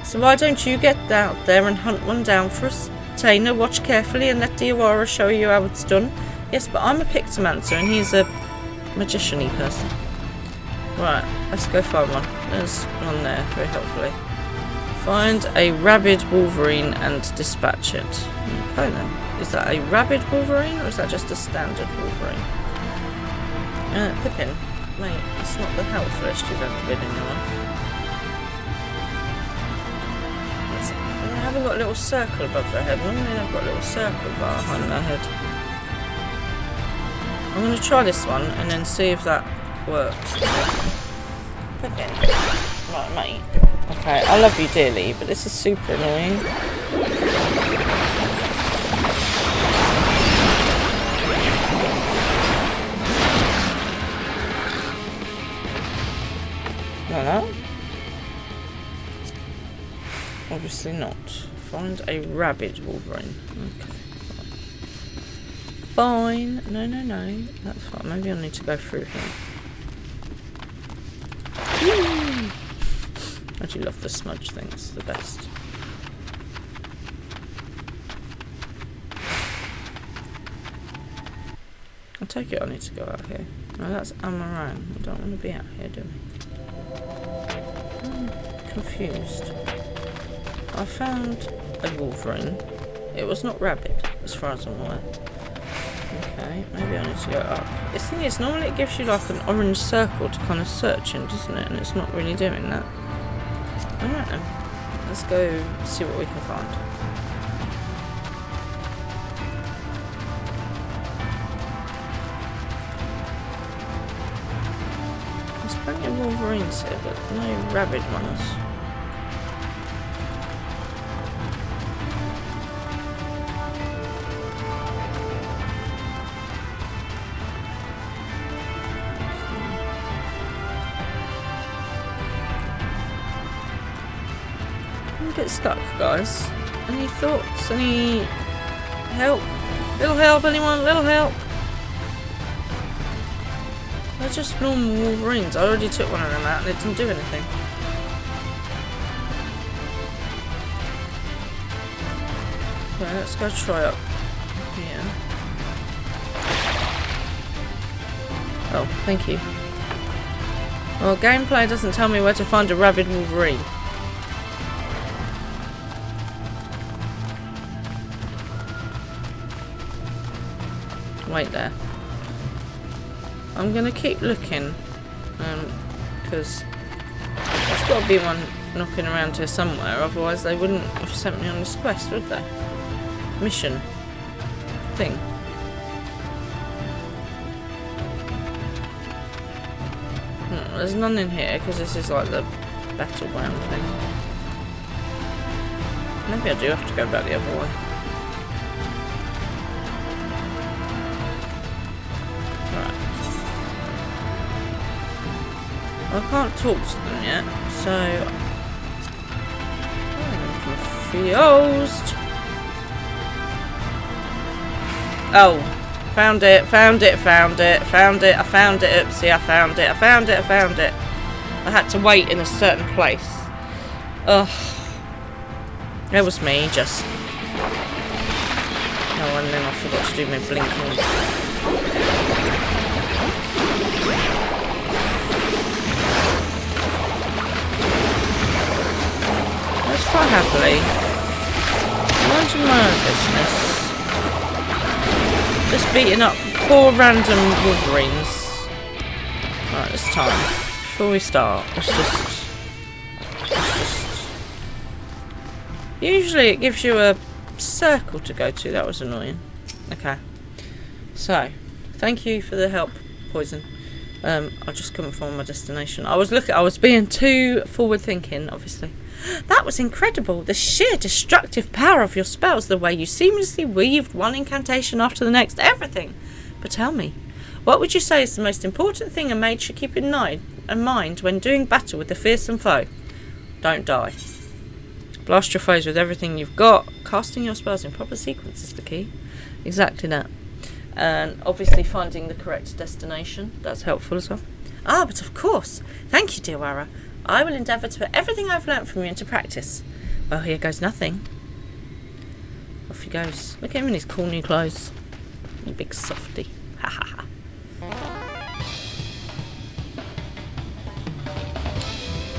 So why don't you get out there and hunt one down for us? Taina, watch carefully and let Diawara show you how it's done. Yes, but I'm a Pictomancer and he's a magician-y person. Right, let's go find one. There's one there, very helpfully. Find a rabid Wolverine and dispatch it. Okay then. Is that a rabid Wolverine or is that just a standard Wolverine? Pippin. Mate, it's not the helpfulest you've ever been in your life. They haven't got a little circle above their head. Normally they've got a little circle bar behind their head. I'm going to try this one and then see if that works. Pippin. Right, mate. Okay, I love you dearly, but this is super annoying. No. Obviously not. Find a rabid Wolverine. Okay. Fine. No. That's fine. Maybe I need to go through here. I do love the smudge thing. It's the best. I take it I need to go out here. No, that's Amarang. We don't want to be out here, do we? I'm confused. I found a Wolverine. It was not rabid, as far as I'm aware. Okay, maybe I need to go up. The thing is, normally it gives you like an orange circle to kind of search in, doesn't it? And it's not really doing that. Alright then. Let's go see what we can find. There's plenty of Wolverines here, but no rabid ones. I'm a bit stuck, guys. Any thoughts? Any help? Little help, anyone? Little help? They're just normal Wolverines. I already took one of them out and it didn't do anything. Okay, let's go try up here. Oh, thank you. Well, gameplay doesn't tell me where to find a rabid Wolverine. Wait there. I'm gonna keep looking, because there's got to be one knocking around here somewhere. Otherwise, they wouldn't have sent me on this quest, would they? Mission thing. No, there's none in here because this is like the battleground thing. Maybe I do have to go back the other way. I can't talk to them yet, so I'm confused. Oh, found it. I found it. Oopsie, I found it. I had to wait in a certain place. Ugh. It was me, just. Oh, and then I forgot to do my blinking. Quite happily. Mind your own business. Just beating up poor random Wolverines. Right, it's time. Before we start, let's just... Usually it gives you a circle to go to. That was annoying. Okay. So, thank you for the help, Poison. I just couldn't find my destination. I was being too forward thinking, obviously. That was incredible. The sheer destructive power of your spells, the way you seamlessly weaved one incantation after the next, everything. But tell me, what would you say is the most important thing a mage should keep in mind when doing battle with a fearsome foe? Don't die. Blast your foes with everything you've got. Casting your spells in proper sequence is the key. Exactly that. And obviously finding the correct destination. That's helpful as well. Ah, but of course. Thank you, dear Wara. I will endeavour to put everything I've learnt from you into practice. Well, here goes nothing. Off he goes. Look at him in his cool new clothes. You big softy. Ha ha ha.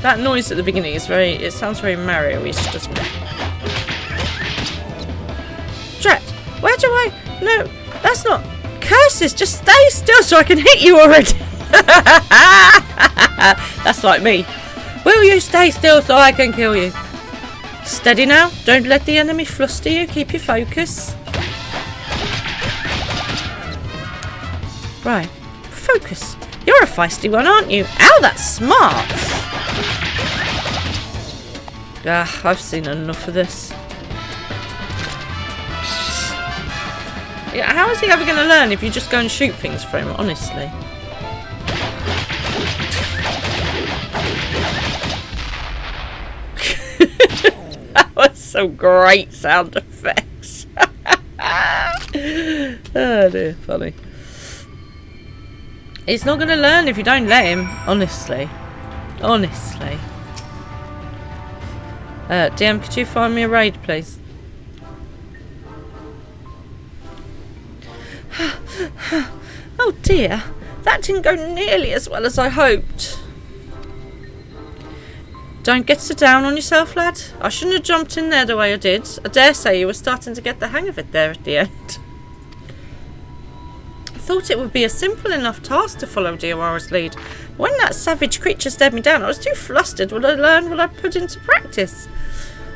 That noise at the beginning is it sounds very Mario-ish, doesn't it? Drat! Where do I... No, that's not... Curses! Just stay still so I can hit you already! That's like me. Will you stay still so I can kill you? Steady now. Don't let the enemy fluster you. Keep your focus. Right. Focus. You're a feisty one, aren't you? Ow, that's smart. Ah, I've seen enough of this. Yeah, how is he ever going to learn if you just go and shoot things for him, honestly? Some great sound effects. Oh dear, funny. He's not going to learn if you don't let him, honestly. Honestly. DM, could you find me a raid, please? Oh dear, that didn't go nearly as well as I hoped. Don't get so down on yourself, lad. I shouldn't have jumped in there the way I did. I dare say you were starting to get the hang of it there at the end. I thought it would be a simple enough task to follow Diawara's lead. When that savage creature stared me down, I was too flustered. Would I learn what I put into practice?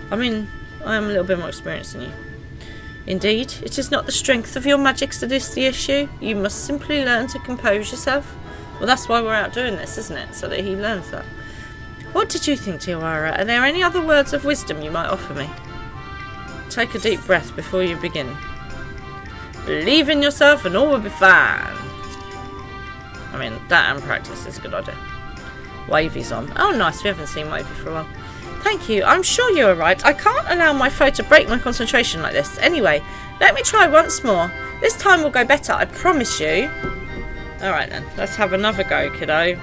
I mean, I am a little bit more experienced than you. Indeed, it is not the strength of your magics that is the issue. You must simply learn to compose yourself. Well, that's why we're out doing this, isn't it? So that he learns that. What did you think, Diawara? Are there any other words of wisdom you might offer me? Take a deep breath before you begin. Believe in yourself and all will be fine. I mean, that and practice is a good idea. Wavy's on. Oh, nice. We haven't seen Wavy for a while. Thank you. I'm sure you are right. I can't allow my foe to break my concentration like this. Anyway, let me try once more. This time will go better, I promise you. Alright then, let's have another go, kiddo.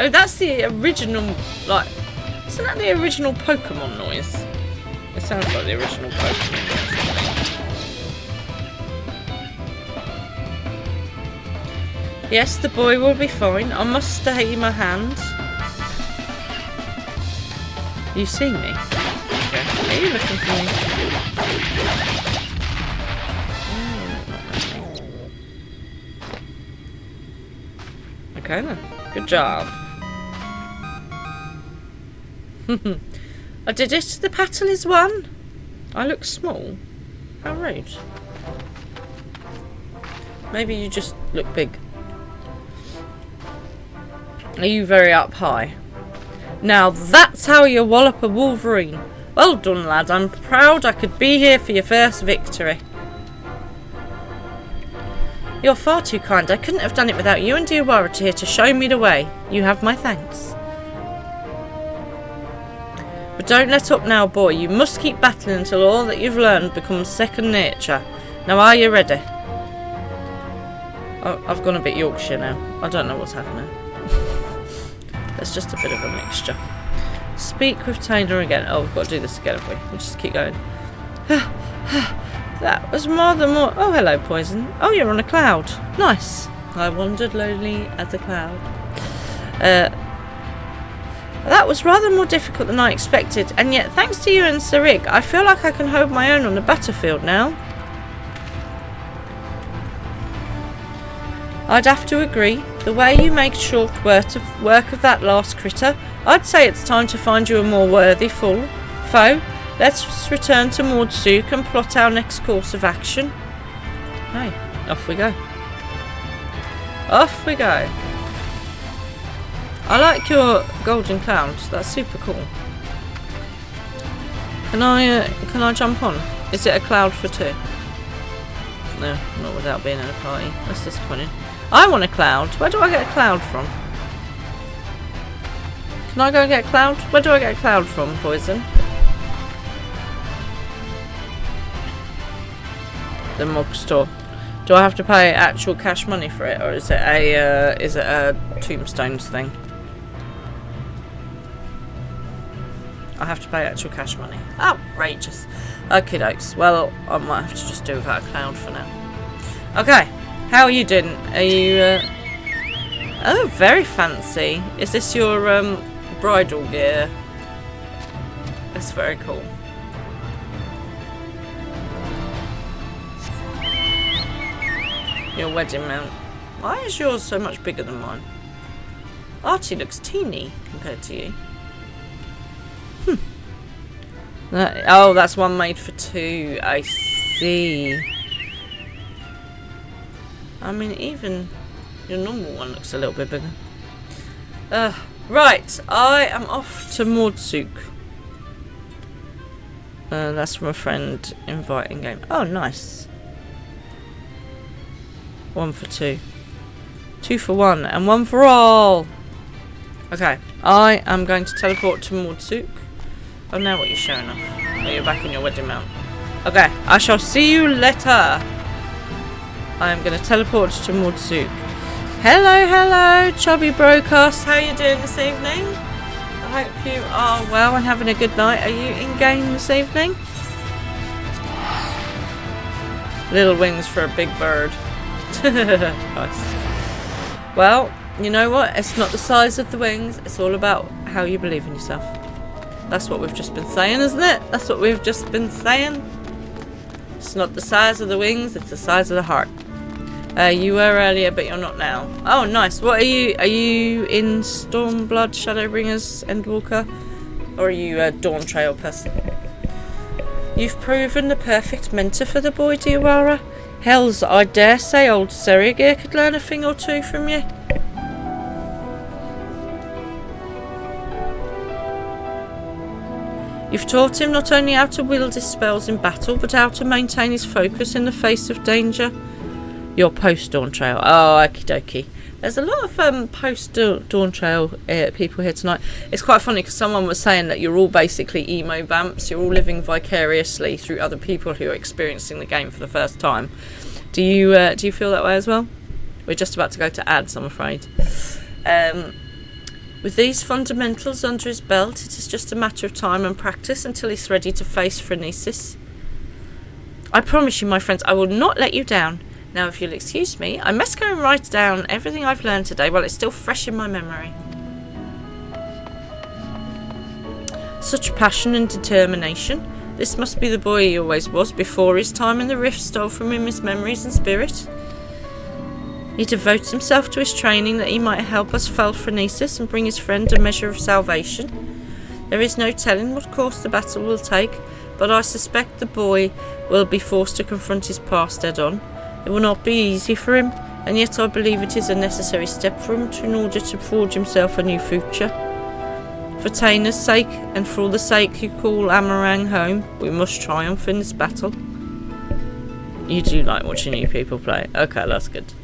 Oh, that's the original, like, isn't that the original Pokemon noise? It sounds like the original Pokemon noise. Yes, the boy will be fine. I must stay my hand. You see me? Okay. Are you looking for me? Okay then. Good job. I did it. The battle is won. I look small. How rude. Maybe you just look big. Are you very up high? Now that's how you wallop a Wolverine. Well done, lad. I'm proud I could be here for your first victory. You're far too kind. I couldn't have done it without you and Diawara here to show me the way. You have my thanks. But don't let up now, boy. You must keep battling until all that you've learned becomes second nature. Now, are you ready? Oh, I've gone a bit Yorkshire now. I don't know what's happening. There's just a bit of a mixture. Speak with Taylor again. Oh, we've got to do this again, haven't we? We'll just keep going. That was more than more. Oh, hello, Poison. Oh, you're on a cloud. Nice. I wandered lonely as a cloud. That was rather more difficult than I expected, and yet, thanks to you and Sarig, I feel like I can hold my own on the battlefield now. I'd have to agree. The way you make short work of that last critter, I'd say it's time to find you a more worthy foe. Let's return to Mordsook and plot our next course of action. Hey, off we go. Off we go. I like your golden cloud. That's super cool. Can I jump on? Is it a cloud for two? No, not without being in a party. That's disappointing. I want a cloud. Where do I get a cloud from? Can I go and get a cloud? Where do I get a cloud from, Poison? The mug store. Do I have to pay actual cash money for it, or is it a tombstones thing? I have to pay actual cash money. Outrageous. Okay, dokes. Well, I might have to just do without a cloud for now. Okay. How are you doing? Are you, Oh, very fancy. Is this your, bridal gear? That's very cool. Your wedding mount. Why is yours so much bigger than mine? Archie looks teeny compared to you. Oh, that's one made for two. I see. I mean, even your normal one looks a little bit bigger. Right, I am off to Mordsook. That's from a friend inviting game. Oh, nice. 1 for 2. 2 for 1 and 1 for all. Okay, I am going to teleport to Mordsook. Oh, now what you're showing off. Oh, you're back on your wedding mount. Okay, I shall see you later. I am going to teleport to Mordsook. Hello, hello, Chubby Broadcast. How are you doing this evening? I hope you are well and having a good night. Are you in game this evening? Little wings for a big bird. Nice. Well, you know what? It's not the size of the wings. It's all about how you believe in yourself. That's what we've just been saying, isn't it? That's what we've just been saying. It's not the size of the wings. It's the size of the heart. You were earlier, but you're not now. Oh, nice. What are you? Are you in Stormblood, Shadowbringers, Endwalker? Or are you a Dawn Trail person? You've proven the perfect mentor for the boy, Diawara. Hells, I dare say old Serigir could learn a thing or two from you. You've taught him not only how to wield his spells in battle, but how to maintain his focus in the face of danger. Your post-dawn trail. Oh, okie dokie. There's a lot of post-dawn trail people here tonight. It's quite funny because someone was saying that you're all basically emo vamps. You're all living vicariously through other people who are experiencing the game for the first time. Do you feel that way as well? We're just about to go to ads, I'm afraid. With these fundamentals under his belt, it is just a matter of time and practice until he's ready to face phrenesis. I promise you, my friends, I will not let you down. Now, if you'll excuse me, I must go and write down everything I've learned today while it's still fresh in my memory. Such passion and determination. This must be the boy he always was before his time and the rift stole from him his memories and spirit. He devotes himself to his training that he might help us fell phrenesis and bring his friend a measure of salvation. There is no telling what course the battle will take, but I suspect the boy will be forced to confront his past head on. It will not be easy for him, and yet I believe it is a necessary step for him in order to forge himself a new future. For Taina's sake, and for all the sake you call Amarang home, we must triumph in this battle. You do like watching new people play. Okay, that's good.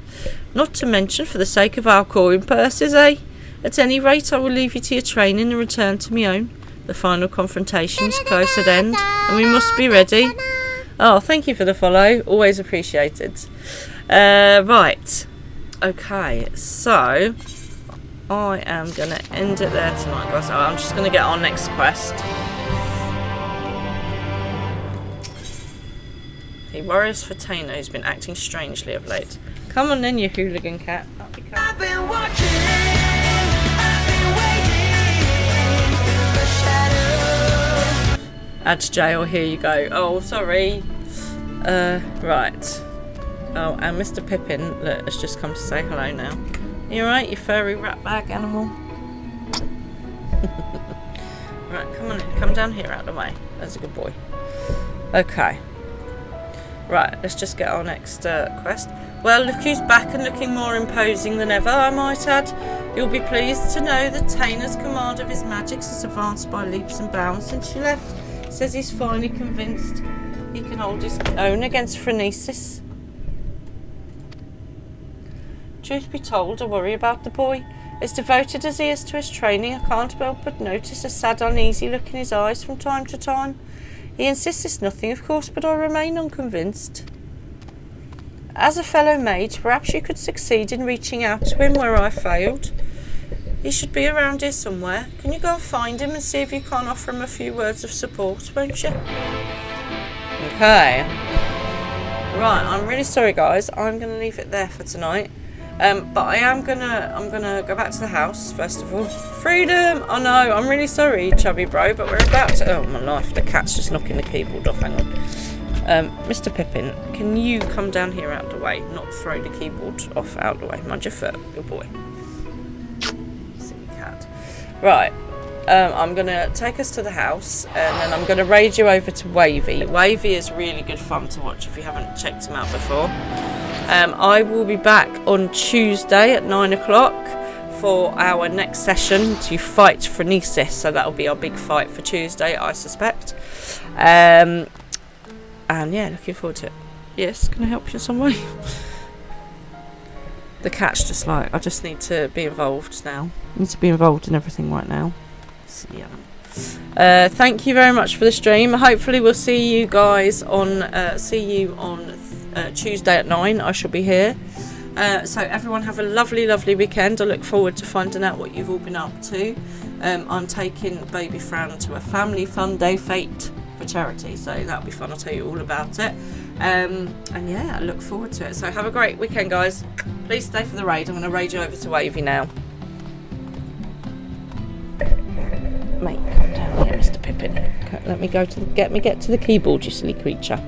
Not to mention for the sake of our coin purses, eh? At any rate, I will leave you to your training and return to my own. The final confrontation is close at end, and we must be ready. Oh, thank you for the follow. Always appreciated. Right. Okay, so I am going to end it there tonight, guys. I'm just going to get our next quest. He worries for Taina, who's been acting strangely of late. Come on then, you hooligan cat. I've been watching, I've been waiting in the shadows. Add to jail, here you go. Oh, sorry. Right. Oh, and Mr. Pippin has just come to say hello now. You alright, you furry rat bag animal? Right, come on in. Come down here out of the way. That's a good boy. Okay. Right, let's just get our next quest. Well, look who's back and looking more imposing than ever, I might add. You'll be pleased to know that Taina's command of his magics has advanced by leaps and bounds since she left. Says he's finally convinced he can hold his own against phrenesis. Truth be told, I worry about the boy. As devoted as he is to his training, I can't help but notice a sad, uneasy look in his eyes from time to time. He insists it's nothing, of course, but I remain unconvinced. As a fellow mage, perhaps you could succeed in reaching out to him where I failed. He should be around here somewhere. Can you go and find him and see if you can't offer him a few words of support, won't you? Okay. Right, I'm really sorry, guys. I'm going to leave it there for tonight. But I'm gonna go back to the house first of all. Freedom! Oh no, I'm really sorry, chubby bro, but we're about to. Oh my life, the cat's just knocking the keyboard off. Hang on. Mr. Pippin, can you come down here out of the way? Not throw the keyboard off out of the way. Mind your foot, good boy. Silly cat. Right. I'm gonna take us to the house, and then I'm gonna raid you over to Wavy. Wavy is really good fun to watch if you haven't checked him out before. I will be back on Tuesday at 9 o'clock for our next session to fight phrenesis. So that'll be our big fight for Tuesday, I suspect. And yeah, looking forward to it. Yes, can I help you in some way? The cat's just like, I just need to be involved now. I need to be involved in everything right now. So, yeah. Thank you very much for the stream. Hopefully we'll see you guys on Tuesday at 9. I shall be here. So everyone have a lovely, lovely weekend. I look forward to finding out what you've all been up to. I'm taking baby Fran to a family fun day fete for charity, so that'll be fun. I'll tell you all about it. And yeah, I look forward to it. So have a great weekend, guys. Please stay for the raid. I'm going to raid you over to Wavy now. Mate, come down here, Mr. Pippin. Let me get to the keyboard, you silly creature.